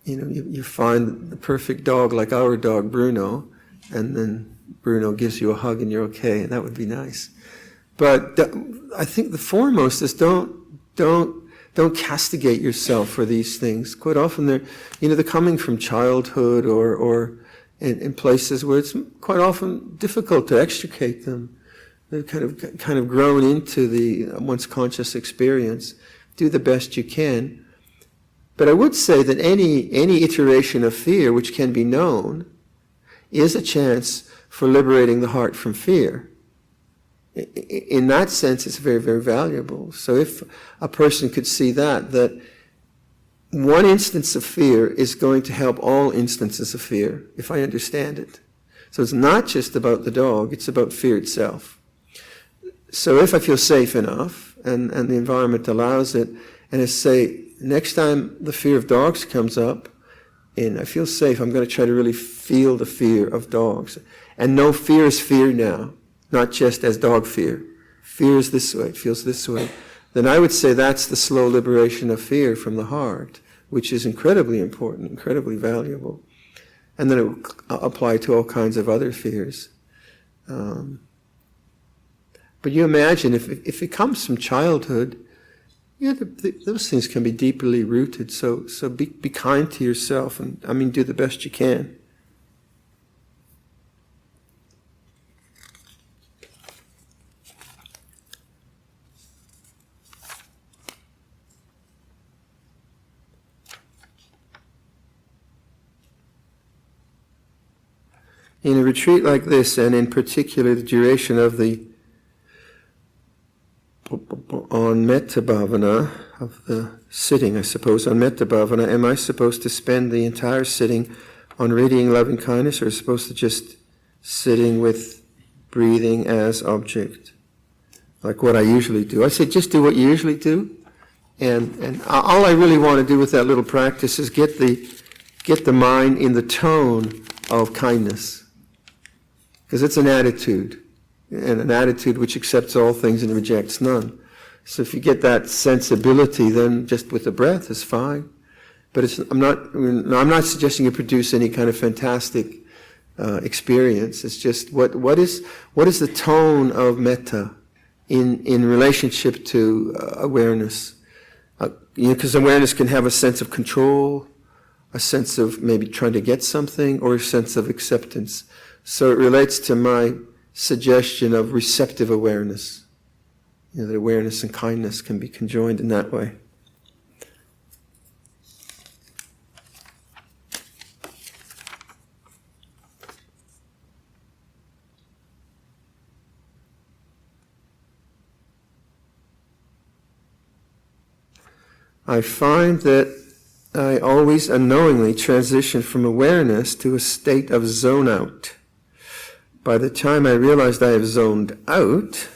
[SPEAKER 2] you find the perfect dog like our dog Bruno, and then Bruno gives you a hug and you're okay, and that would be nice. But I think the foremost is don't castigate yourself for these things. Quite often they're coming from childhood or in places where it's quite often difficult to extricate them. They've kind of grown into one's conscious experience. Do the best you can. But I would say that any iteration of fear which can be known is a chance for liberating the heart from fear. In that sense, it's very, very valuable. So if a person could see that one instance of fear is going to help all instances of fear, if I understand it. So it's not just about the dog, it's about fear itself. So if I feel safe enough, and the environment allows it, and I say, next time the fear of dogs comes up, and I feel safe, I'm going to try to really feel the fear of dogs. And know fear is fear now, not just as dog fear. Fear is this way, it feels this way. Then I would say that's the slow liberation of fear from the heart, which is incredibly important, incredibly valuable. And then it will apply to all kinds of other fears. But you imagine, if it comes from childhood, those things can be deeply rooted. So be kind to yourself, and do the best you can. In a retreat like this, and in particular the duration of on Metta Bhavana, of the sitting, I suppose, on Metta Bhavana, am I supposed to spend the entire sitting on radiating loving kindness, or is supposed to just sitting with breathing as object, like what I usually do? I say just do what you usually do, and all I really want to do with that little practice is get the mind in the tone of kindness. Because it's an attitude, and an attitude which accepts all things and rejects none. So if you get that sensibility, then just with the breath is fine. But I'm not suggesting you produce any kind of fantastic experience. It's just what is the tone of metta in relationship to awareness? Because awareness can have a sense of control, a sense of maybe trying to get something, or a sense of acceptance. So it relates to my suggestion of receptive awareness. That awareness and kindness can be conjoined in that way. I find that I always unknowingly transition from awareness to a state of zone out. By the time I realized I have zoned out,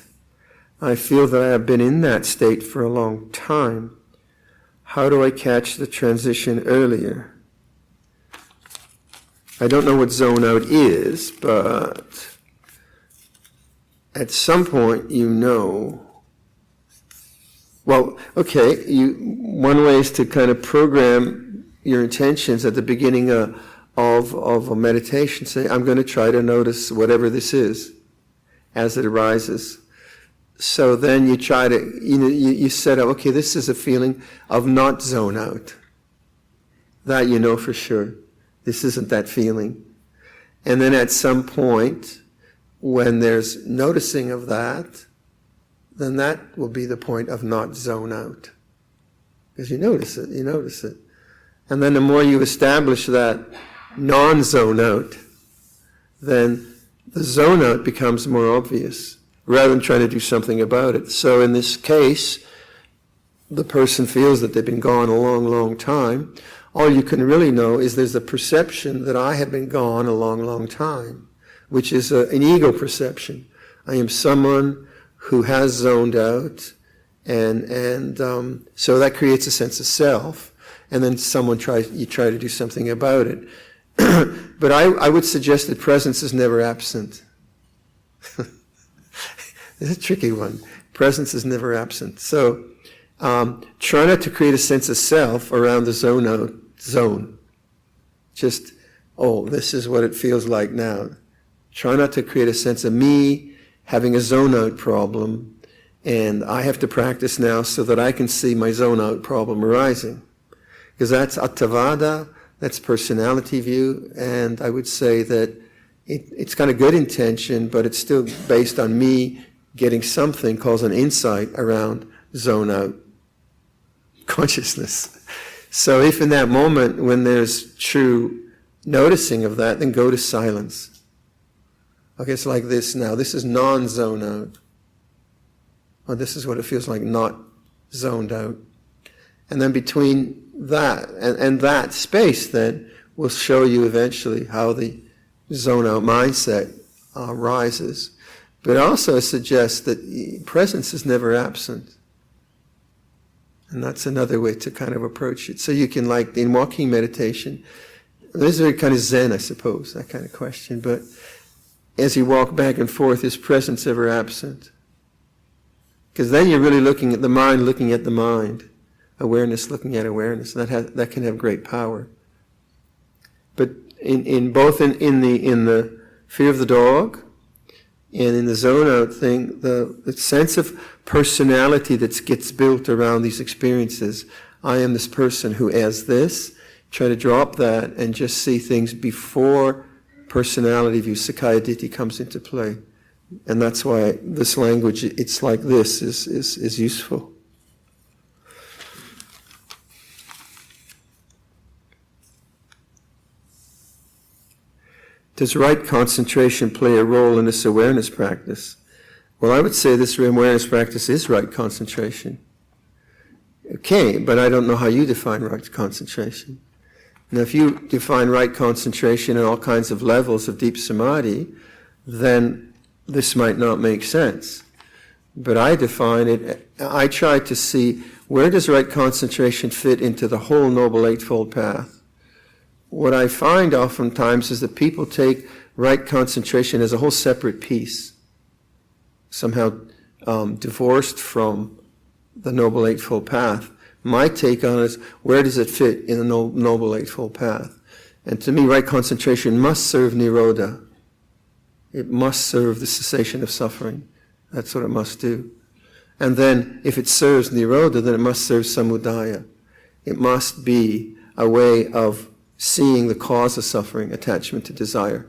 [SPEAKER 2] I feel that I have been in that state for a long time. How do I catch the transition earlier? I don't know what zone out is, but at some point you know. Well, okay, one way is to kind of program your intentions at the beginning of a meditation. Say, I'm going to try to notice whatever this is as it arises. So then you try to, you set up, okay, this is a feeling of not zone out. That you know for sure. This isn't that feeling. And then at some point, when there's noticing of that, then that will be the point of not zone out. Because you notice it. And then the more you establish that non-zone out, then the zone out becomes more obvious, rather than trying to do something about it. So in this case, the person feels that they've been gone a long, long time. All you can really know is there's a perception that I have been gone a long, long time, which is an ego perception. I am someone who has zoned out, and so that creates a sense of self, and then you try to do something about it. But I would suggest that presence is never absent. It's a tricky one. Presence is never absent. So try not to create a sense of self around the zone. Just, this is what it feels like now. Try not to create a sense of me having a zone out problem, and I have to practice now so that I can see my zone out problem arising. Because that's attavada, that's personality view, and I would say that it's got a good intention, but it's still based on me getting something called an insight around zone out consciousness. So if in that moment when there's true noticing of that, then go to silence. Okay, it's like this now. This is non-zone out. Well, this is what it feels like not zoned out. And then between that and that space then will show you eventually how the zone out mindset rises. But also suggests that presence is never absent. And that's another way to kind of approach it. So you can, like in walking meditation, this is very kind of Zen, I suppose, that kind of question, but as you walk back and forth, is presence ever absent? Because then you're really looking at the mind, awareness looking at awareness. That can have great power. But in both the fear of the dog and in the zone out thing, the sense of personality that gets built around these experiences. I am this person who has this. Try to drop that and just see things before personality view, Sakkaya Ditthi, comes into play. And that's why this language, it's like this, is useful. Does right concentration play a role in this awareness practice? Well, I would say this awareness practice is right concentration. Okay, but I don't know how you define right concentration. Now, if you define right concentration at all kinds of levels of deep samadhi, then this might not make sense. But I define it, I try to see where does right concentration fit into the whole Noble Eightfold Path. What I find oftentimes is that people take right concentration as a whole separate piece, somehow divorced from the Noble Eightfold Path. My take on it is, where does it fit in the Noble Eightfold Path? And to me, right concentration must serve nirodha. It must serve the cessation of suffering. That's what it must do. And then, if it serves nirodha, then it must serve samudaya. It must be a way of seeing the cause of suffering, attachment to desire.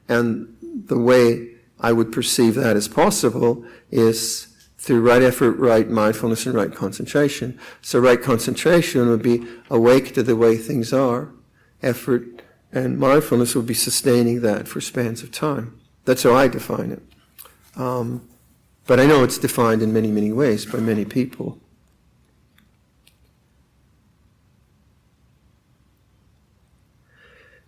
[SPEAKER 2] And the way I would perceive that as possible is through right effort, right mindfulness, and right concentration. So right concentration would be awake to the way things are. Effort and mindfulness would be sustaining that for spans of time. That's how I define it. But I know it's defined in many, many ways by many people.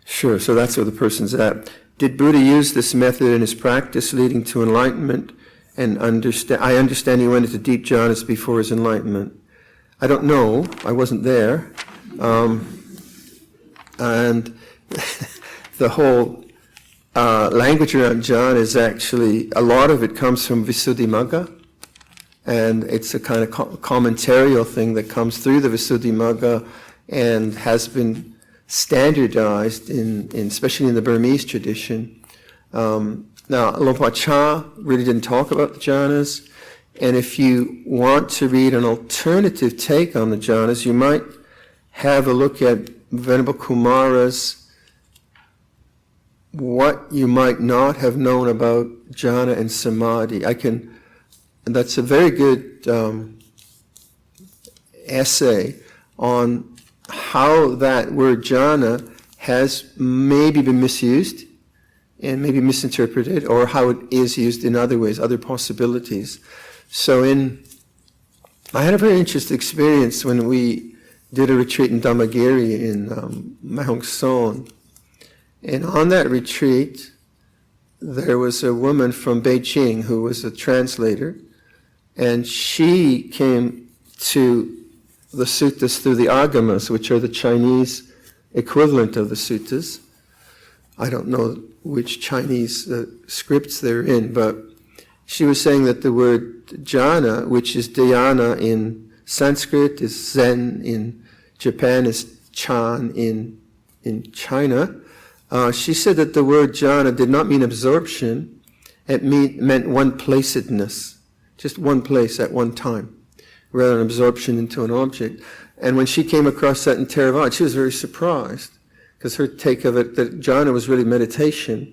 [SPEAKER 2] Sure, so that's where the person's at. Did Buddha use this method in his practice leading to enlightenment? And I understand he went into deep jhanas before his enlightenment. I don't know. I wasn't there. And the whole language around jhana is actually, a lot of it comes from Visuddhimagga. And it's a kind of commentarial thing that comes through the Visuddhimagga and has been standardized in especially in the Burmese tradition. Now, Luang Por really didn't talk about the jhanas, and if you want to read an alternative take on the jhanas, you might have a look at Venerable Kumara's what you might not have known about jhana and samadhi. And that's a very good essay on how that word jhana has maybe been misused and maybe misinterpreted, or how it is used in other ways, other possibilities. So I had a very interesting experience when we did a retreat in Dhammagiri in Mahong Son. And on that retreat, there was a woman from Beijing who was a translator, and she came to the suttas through the agamas, which are the Chinese equivalent of the suttas. I don't know which Chinese scripts they're in, but she was saying that the word jhana, which is dhyana in Sanskrit, is zen in Japan, is chan in China. She said that the word jhana did not mean absorption, it meant one-placedness, just one place at one time, rather than absorption into an object. And when she came across that in Theravada, she was very surprised, because her take of it, that jhana was really meditation.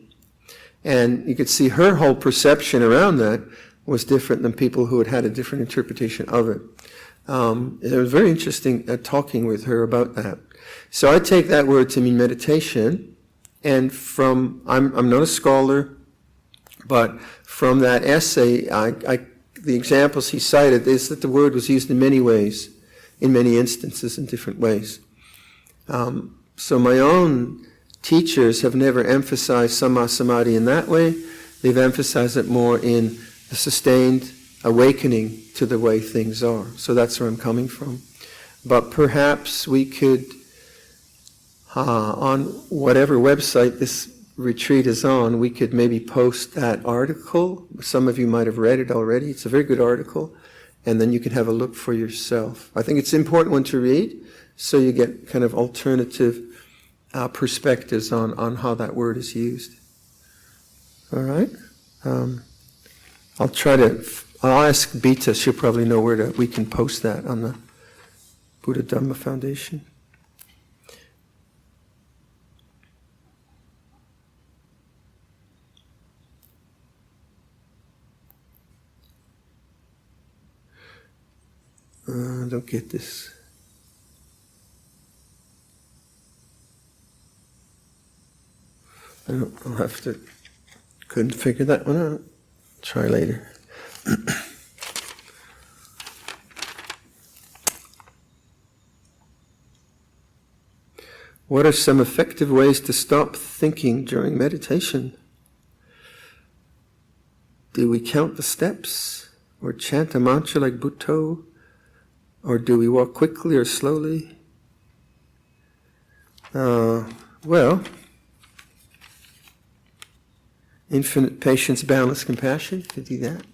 [SPEAKER 2] And you could see her whole perception around that was different than people who had had a different interpretation of it. It was very interesting talking with her about that. So I take that word to mean meditation, and I'm not a scholar, but from that essay, the examples he cited is that the word was used in many ways, in many instances, in different ways. So my own teachers have never emphasized Samma Samadhi in that way. They've emphasized it more in the sustained awakening to the way things are. So that's where I'm coming from. But perhaps we could, on whatever website this retreat is on, we could maybe post that article. Some of you might have read it already. It's a very good article. And then you can have a look for yourself. I think it's an important one to read, so you get kind of alternative perspectives on how that word is used. All right? I'll ask Bita, she'll probably know where we can post that on the Buddha Dhamma Foundation. I don't get this. I'll have to, couldn't figure that one out. Try later. What are some effective ways to stop thinking during meditation? Do we count the steps or chant a mantra like Bhutto? Or do we walk quickly or slowly? Well, infinite patience, boundless compassion, you could do that.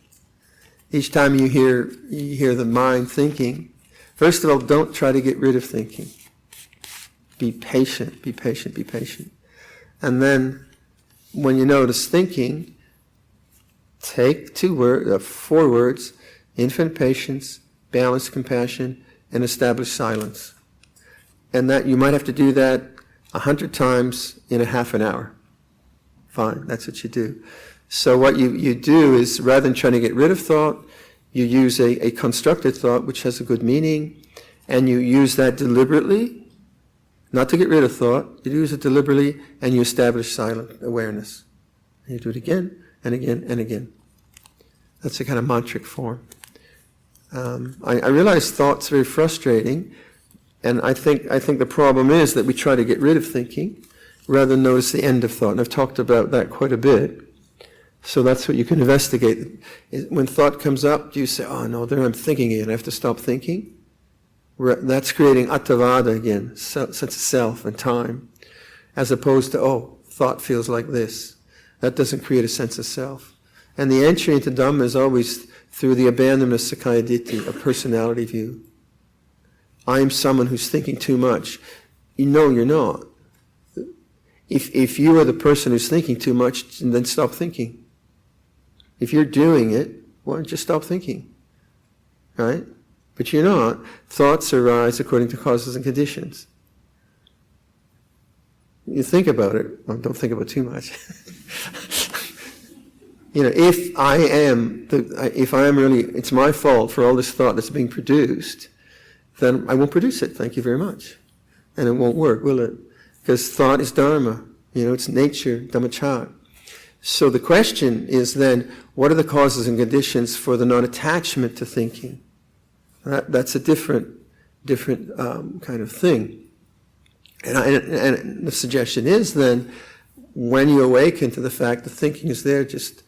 [SPEAKER 2] Each time you hear the mind thinking, first of all, don't try to get rid of thinking. Be patient, be patient, be patient. And then when you notice thinking, take 4 words, infinite patience, balanced compassion, and established silence. And that you might have to do that 100 times in a half an hour. Fine, that's what you do. So what you do is, rather than trying to get rid of thought, you use a constructed thought which has a good meaning, and you use that deliberately, not to get rid of thought, you use it deliberately, and you establish silent awareness. And you do it again, and again, and again. That's a kind of mantric form. I realize thought's very frustrating, and I think the problem is that we try to get rid of thinking rather than notice the end of thought. And I've talked about that quite a bit. So that's what you can investigate. When thought comes up, do you say, oh no, there I'm thinking again, I have to stop thinking? That's creating attavada again, sense of self and time, as opposed to, oh, thought feels like this. That doesn't create a sense of self. And the entry into Dhamma is always through the abandonment of Sakkaya Ditthi, a personality view. I am someone who's thinking too much. You know you're not. If you are the person who's thinking too much, then stop thinking. If you're doing it, why don't you stop thinking? Right? But you're not. Thoughts arise according to causes and conditions. You think about it. Well, don't think about too much. If I am really, it's my fault for all this thought that's being produced, then I won't produce it. Thank you very much. And it won't work, will it? Because thought is dharma. It's nature, dhammacakka. So the question is then, what are the causes and conditions for the non-attachment to thinking? That's a different kind of thing. And the suggestion is then, when you awaken to the fact that thinking is there, just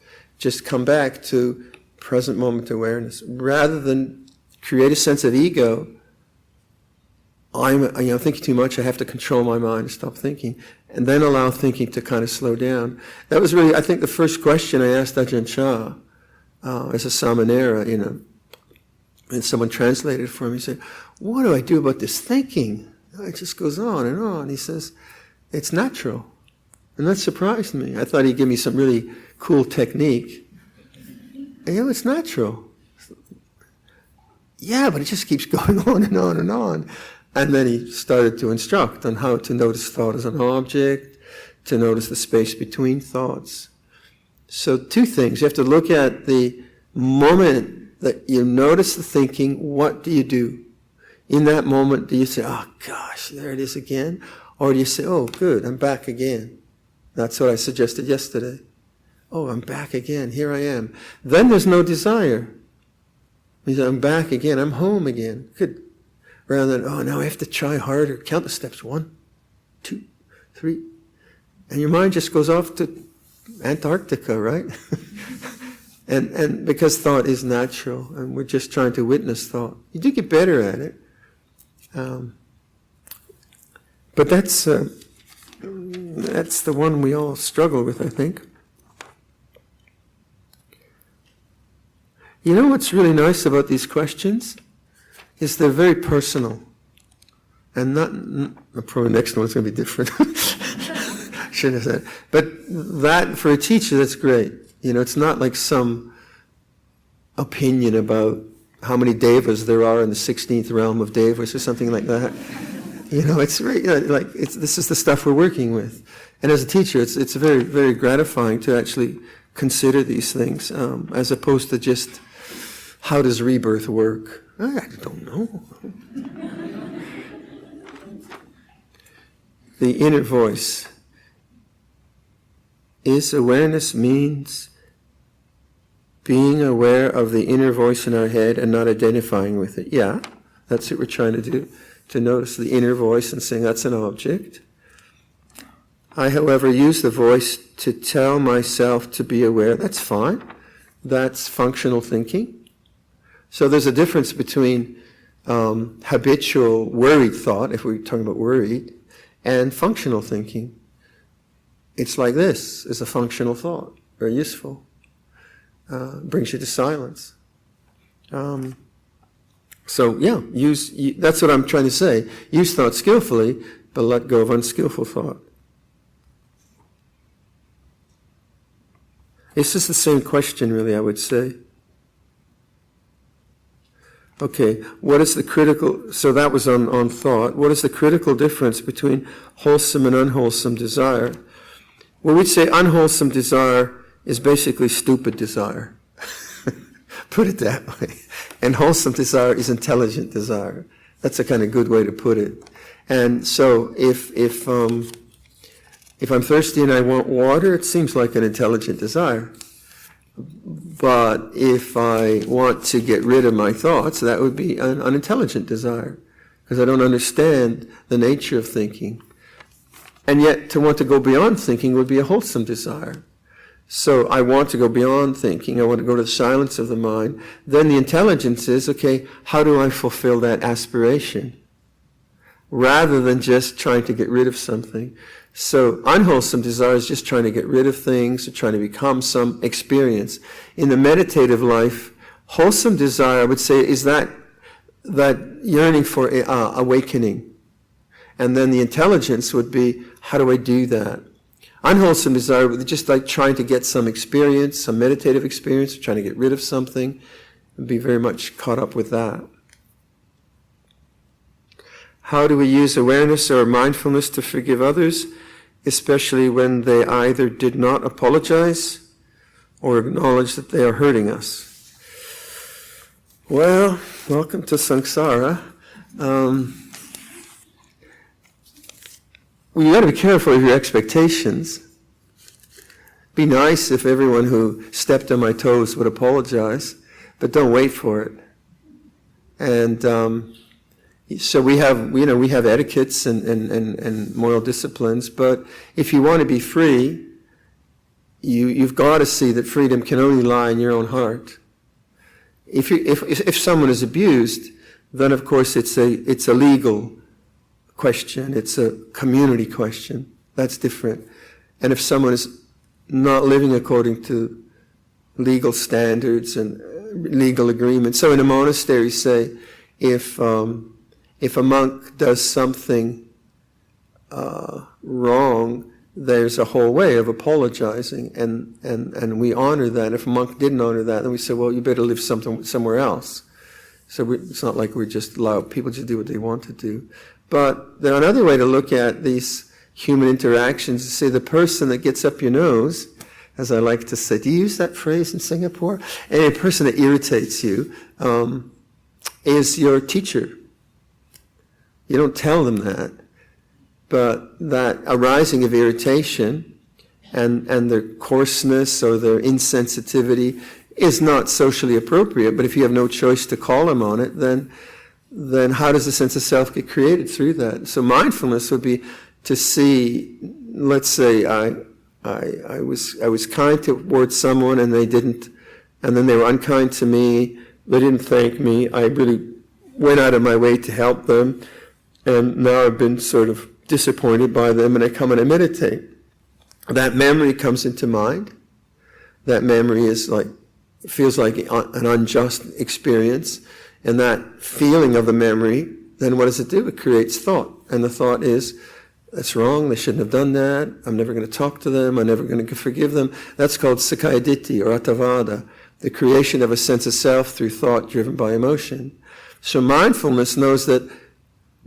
[SPEAKER 2] come back to present moment awareness, rather than create a sense of ego. I'm thinking too much, I have to control my mind and stop thinking, and then allow thinking to kind of slow down. That was really, I think, the first question I asked Ajahn Chah as a samanera, and someone translated it for me. He said, what do I do about this thinking? It just goes on and on. He says, it's natural. And that surprised me. I thought he'd give me some really cool technique. And, it's natural. Yeah, but it just keeps going on and on and on. And then he started to instruct on how to notice thought as an object, to notice the space between thoughts. So 2 things. You have to look at the moment that you notice the thinking, what do you do? In that moment, do you say, oh gosh, there it is again? Or do you say, oh good, I'm back again? That's what I suggested yesterday. Oh, I'm back again, here I am. Then there's no desire. You say, I'm back again, I'm home again. Good. Rather than, oh, now I have to try harder. Count the steps. 1, 2, 3. And your mind just goes off to Antarctica, right? and because thought is natural, and we're just trying to witness thought. You do get better at it. But that's the one we all struggle with, I think. You know what's really nice about these questions? Is they're very personal. And probably the next one's going to be different. Shouldn't have said. But that, for a teacher, that's great. It's not like some opinion about how many devas there are in the 16th realm of devas or something like that. It's very, this is the stuff we're working with. And as a teacher, it's very, very gratifying to actually consider these things, as opposed to just, how does rebirth work? I don't know. The inner voice. Is awareness means being aware of the inner voice in our head and not identifying with it? Yeah, that's what we're trying to do, to notice the inner voice and saying that's an object. I, however, use the voice to tell myself to be aware. That's fine. That's functional thinking. So there's a difference between habitual worried thought, if we're talking about worried, and functional thinking. It's like this, is a functional thought, very useful. Brings you to silence. So yeah, that's what I'm trying to say. Use thought skillfully, but let go of unskillful thought. It's just the same question, really, I would say. Okay, what is the critical, so that was on thought. What is the critical difference between wholesome and unwholesome desire? Well, we'd say unwholesome desire is basically stupid desire. Put it that way. And wholesome desire is intelligent desire. That's a kind of good way to put it. And so if I'm thirsty and I want water, it seems like an intelligent desire. But if I want to get rid of my thoughts, that would be an unintelligent desire, because I don't understand the nature of thinking. And yet, to want to go beyond thinking would be a wholesome desire. So I want to go beyond thinking. I want to go to the silence of the mind. Then the intelligence is, okay, how do I fulfill that aspiration? Rather than just trying to get rid of something. So unwholesome desire is just trying to get rid of things, or trying to become some experience. In the meditative life, wholesome desire, I would say, is that yearning for awakening. And then the intelligence would be, how do I do that? Unwholesome desire would be just like trying to get some experience, some meditative experience, trying to get rid of something, and be very much caught up with that. How do we use awareness or mindfulness to forgive others, especially when they either did not apologize or acknowledge that they are hurting us? Well, welcome to samsara. Well, you got to be careful of your expectations. Be nice if everyone who stepped on my toes would apologize, but don't wait for it. And so we have etiquettes and moral disciplines, but if you want to be free, you've got to see that freedom can only lie in your own heart. If someone is abused, then of course it's a legal question, it's a community question. That's different. And if someone is not living according to legal standards and legal agreements, so in a monastery, say, if a monk does something wrong, there's a whole way of apologizing, and we honor that. If a monk didn't honor that, then we say, well, you better live somewhere else. So it's not like we just allow people to do what they want to do. But then another way to look at these human interactions is, say, the person that gets up your nose, as I like to say, do you use that phrase in Singapore? And a person that irritates you is your teacher. You don't tell them that, but that arising of irritation and their coarseness or their insensitivity is not socially appropriate. But if you have no choice to call them on it, then how does the sense of self get created through that? So mindfulness would be to see, let's say I was kind towards someone and they didn't, and then they were unkind to me, they didn't thank me, I really went out of my way to help them, and now I've been sort of disappointed by them, and I come and I meditate. That memory comes into mind. That memory feels like an unjust experience. And that feeling of the memory, then what does it do? It creates thought. And the thought is, that's wrong, they shouldn't have done that, I'm never going to talk to them, I'm never going to forgive them. That's called Sakkaya Ditthi or Attavada, the creation of a sense of self through thought driven by emotion. So mindfulness knows that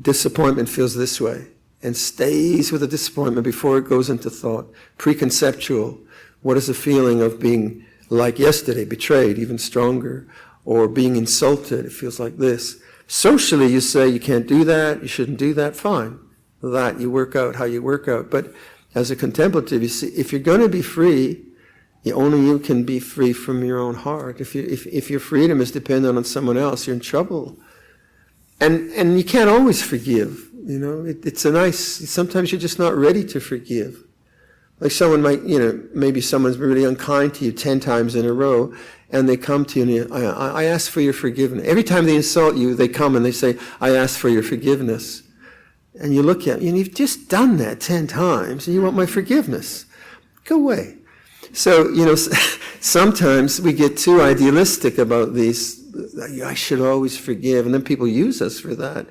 [SPEAKER 2] disappointment feels this way and stays with the disappointment before it goes into thought. Preconceptual. What is the feeling of being like yesterday, betrayed, even stronger, or being insulted? It feels like this. Socially, you say you can't do that, you shouldn't do that, fine. That you work out how you work out. But as a contemplative, you see, if you're going to be free, only you can be free from your own heart. If your freedom is dependent on someone else, you're in trouble. And you can't always forgive. Sometimes you're just not ready to forgive. Like someone might, maybe someone's been really unkind to you 10 times in a row, and they come to you and I ask for your forgiveness. Every time they insult you, they come and they say, I ask for your forgiveness. And you look at me, and you've just done that 10 times, and you want my forgiveness. Go away. So, sometimes we get too idealistic about these, I should always forgive, and then people use us for that.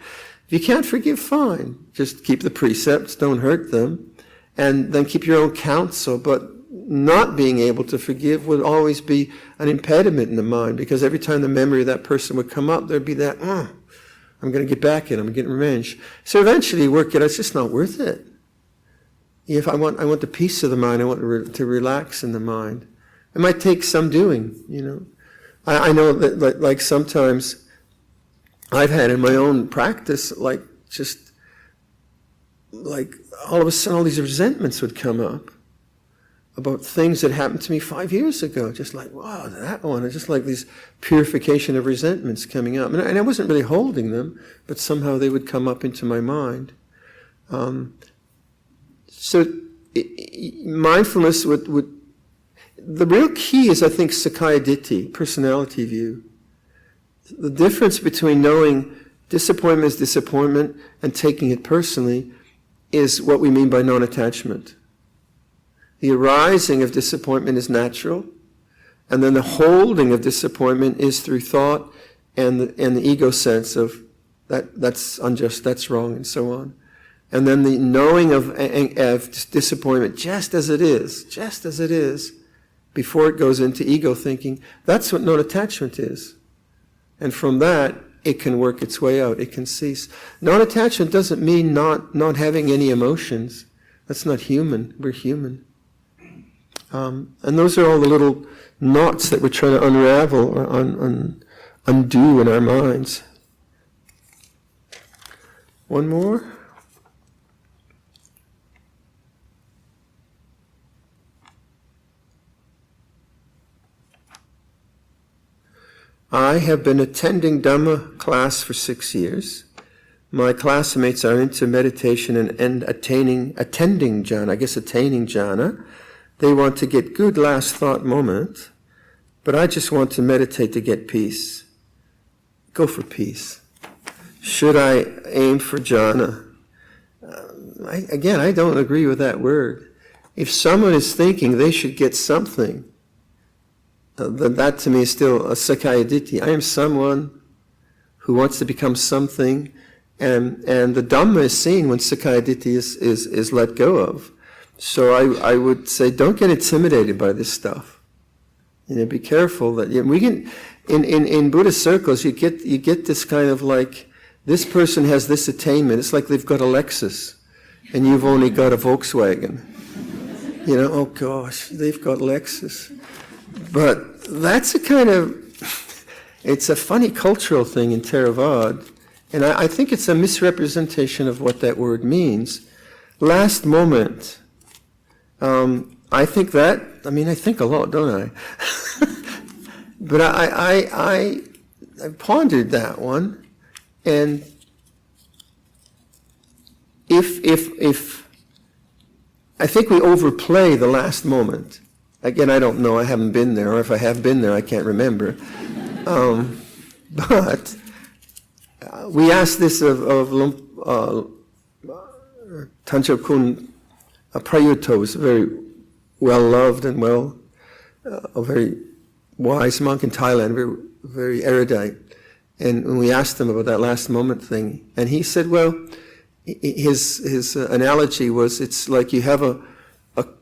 [SPEAKER 2] If you can't forgive, fine. Just keep the precepts, don't hurt them, and then keep your own counsel. But not being able to forgive would always be an impediment in the mind, because every time the memory of that person would come up, there'd be that, I'm going to get back at him, I'm getting revenge. So eventually you work it out, it's just not worth it. If I want the peace of the mind, I want to relax in the mind. It might take some doing, I know that like sometimes I've had in my own practice, like all of a sudden all these resentments would come up about things that happened to me 5 years ago. Just like, wow, that one. It's just like this purification of resentments coming up. And I wasn't really holding them, but somehow they would come up into my mind. Mindfulness would the real key is, I think, Sakkaya Ditthi, personality view. The difference between knowing disappointment is disappointment and taking it personally is what we mean by non-attachment. The arising of disappointment is natural, and then the holding of disappointment is through thought and the ego sense of that's unjust, that's wrong, and so on. And then the knowing of disappointment just as it is, before it goes into ego thinking, that's what non-attachment is. And from that, it can work its way out, it can cease. Non-attachment doesn't mean not having any emotions. That's not human, we're human. And those are all the little knots that we're trying to unravel or undo in our minds. One more. I have been attending Dhamma class for 6 years. My classmates are into meditation and attaining jhana. They want to get good last thought moment, but I just want to meditate to get peace. Go for peace. Should I aim for jhana? I don't agree with that word. If someone is thinking they should get something, that to me is still a Sakkaya Ditthi. I am someone who wants to become something, and the Dhamma is seen when Sakkaya Ditthi is let go of. So I would say, don't get intimidated by this stuff. Be careful that we can. In Buddhist circles, you get this kind of like, this person has this attainment. It's like they've got a Lexus, and you've only got a Volkswagen. Oh gosh, they've got Lexus. But that's it's a funny cultural thing in Theravada, and I think it's a misrepresentation of what that word means. Last moment. I think I think a lot, don't I? But I pondered that one, and if I think we overplay the last moment. Again, I don't know, I haven't been there, or if I have been there, I can't remember. But we asked this of Tanchakun Prayuto, was very well-loved and a very wise monk in Thailand, very, very erudite. And we asked him about that last moment thing, and he said, well, his analogy was, it's like you have a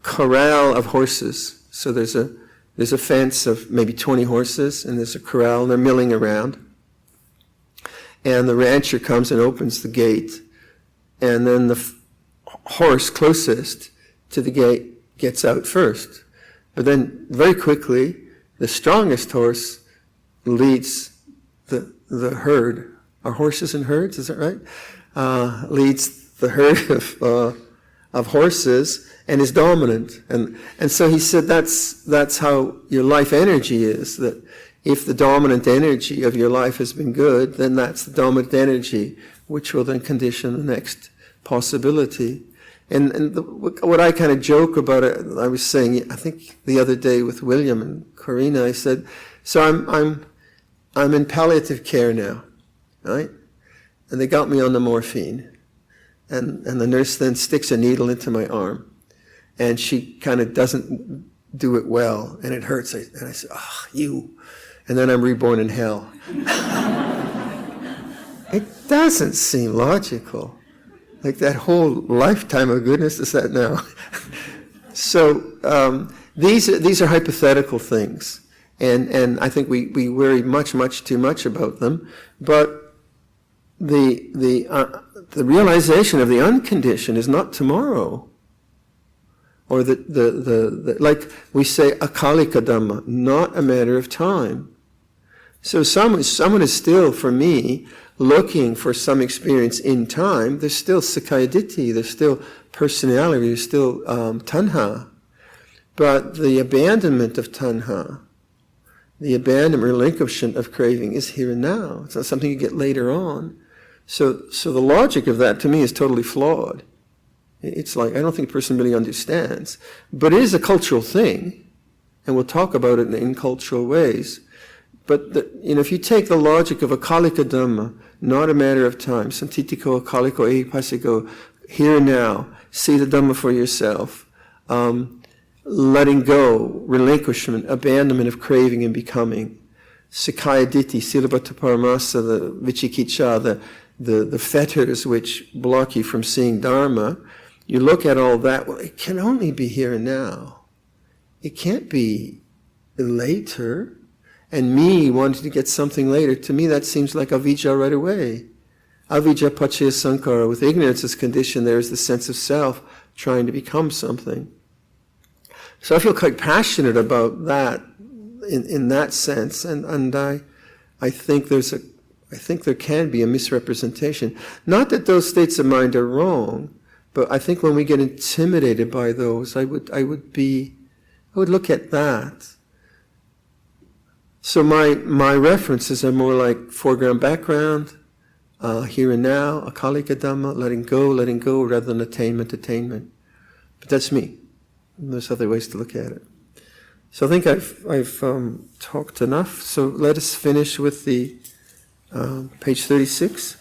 [SPEAKER 2] corral of horses. So there's a fence of maybe 20 horses, and there's a corral, and they're milling around. And the rancher comes and opens the gate, and then the horse closest to the gate gets out first. But then very quickly, the strongest horse leads the herd. Are horses in herds? Is that right? Leads the herd of horses and is dominant. And so he said that's how your life energy is, that if the dominant energy of your life has been good, then that's the dominant energy which will then condition the next possibility. And what I kind of joke about it, I was saying, I think the other day with William and Corina, I said, so I'm in palliative care now, right? And they got me on the morphine. And the nurse then sticks a needle into my arm. And she kind of doesn't do it well, and it hurts. And I said, you. And then I'm reborn in hell. It doesn't seem logical. Like that whole lifetime of goodness, is that now? So these are hypothetical things, and I think we worry much too much about them. But the realization of the unconditioned is not tomorrow. Or the like we say, akalika dhamma, not a matter of time. So someone is still, for me, looking for some experience in time. There's still sakkaya ditthi, there's still personality, there's still tanha. But the abandonment of tanha, the abandonment, relinquishment of craving is here and now. It's not something you get later on. So the logic of that to me is totally flawed. It's like, I don't think the person really understands. But it is a cultural thing, and we'll talk about it in cultural ways. But if you take the logic of akalika dhamma, not a matter of time, santitiko akaliko ehipassiko, here and now, see the dhamma for yourself, letting go, relinquishment, abandonment of craving and becoming, sakkaya ditthi, silabhata paramasa, the vicikicca, the fetters which block you from seeing dharma. You look at all that, well, it can only be here and now. It can't be later. And me wanting to get something later, to me that seems like avijja right away. Avijja paccaya sankhara. With ignorance as condition, there is the sense of self trying to become something. So I feel quite passionate about that in that sense, and I think there can be a misrepresentation. Not that those states of mind are wrong, but I think when we get intimidated by those, I would look at that. So my references are more like foreground, background, here and now, akalika dhamma, letting go rather than attainment. But that's me. There's other ways to look at it. So I think I've talked enough. So let us finish with the page 36.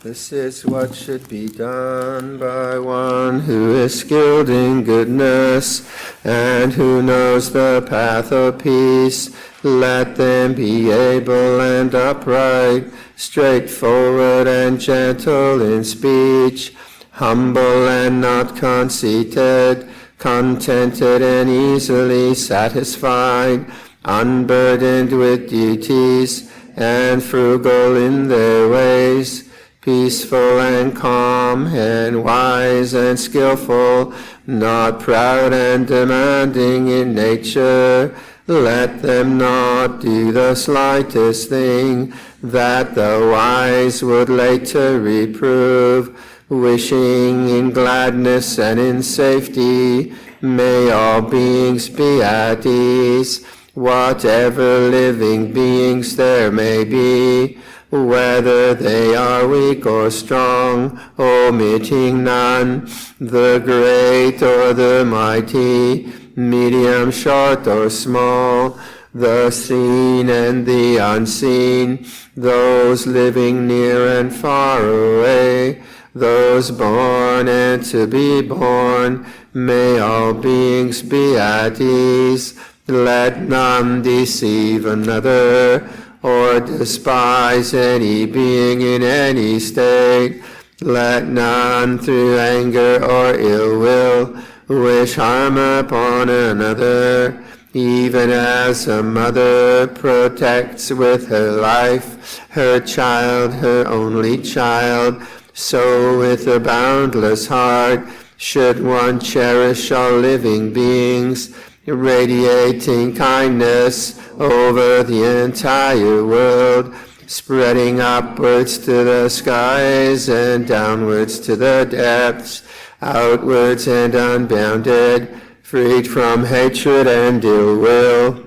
[SPEAKER 2] This is what should be done by one who is skilled in goodness and who knows the path of peace. Let them be able and upright, straightforward and gentle in speech, humble and not conceited, contented and easily satisfied, unburdened with duties, and frugal in their ways, peaceful and calm and wise and skillful, not proud and demanding in nature. Let them not do the slightest thing that the wise would later reprove, wishing in gladness and in safety. May all beings be at ease, whatever living beings there may be, whether they are weak or strong, omitting none, the great or the mighty, medium, short or small, the seen and the unseen, those living near and far away, those born and to be born. May all beings be at ease. Let none deceive another, or despise any being in any state. Let none through anger or ill will wish harm upon another, even as a mother protects with her life her child, her only child, so with a boundless heart should one cherish all living beings, radiating kindness over the entire world, spreading upwards to the skies and downwards to the depths, outwards and unbounded, freed from hatred and ill will,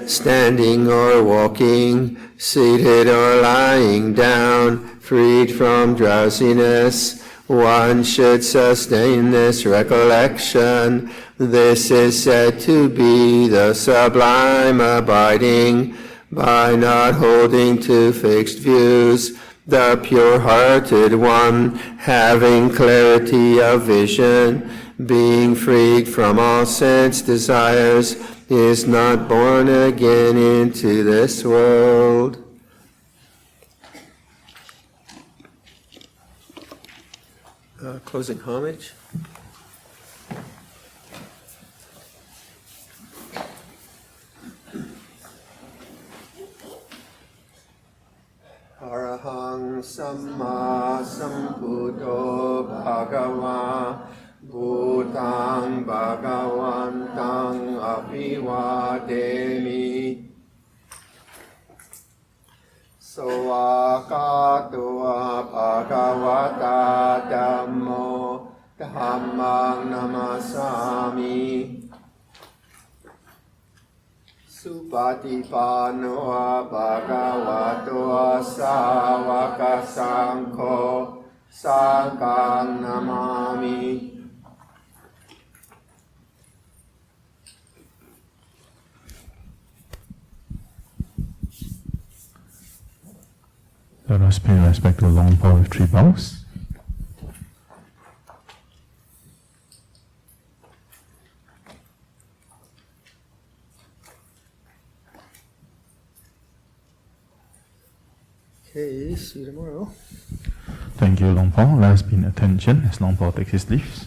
[SPEAKER 2] standing or walking, seated or lying down, freed from drowsiness. One should sustain this recollection. This is said to be the sublime abiding, by not holding to fixed views, the pure-hearted one, having clarity of vision, being freed from all sense desires, is not born again into this world. Closing homage. Arahang Samma Sambuddho Bhagava Bhutang Bhagavantang Abhivademi Sawakatua Bhagavata Dhammo Dhammang Namasami Supatipano Bhagavato Sāvaka Saṅkho Sāṅghang Namami.
[SPEAKER 1] Let us pay respect to Luang Por with 3 bows.
[SPEAKER 2] Okay, see you tomorrow.
[SPEAKER 1] Thank you, Luang Por. Let us be in attention as Luang Por takes his leaves.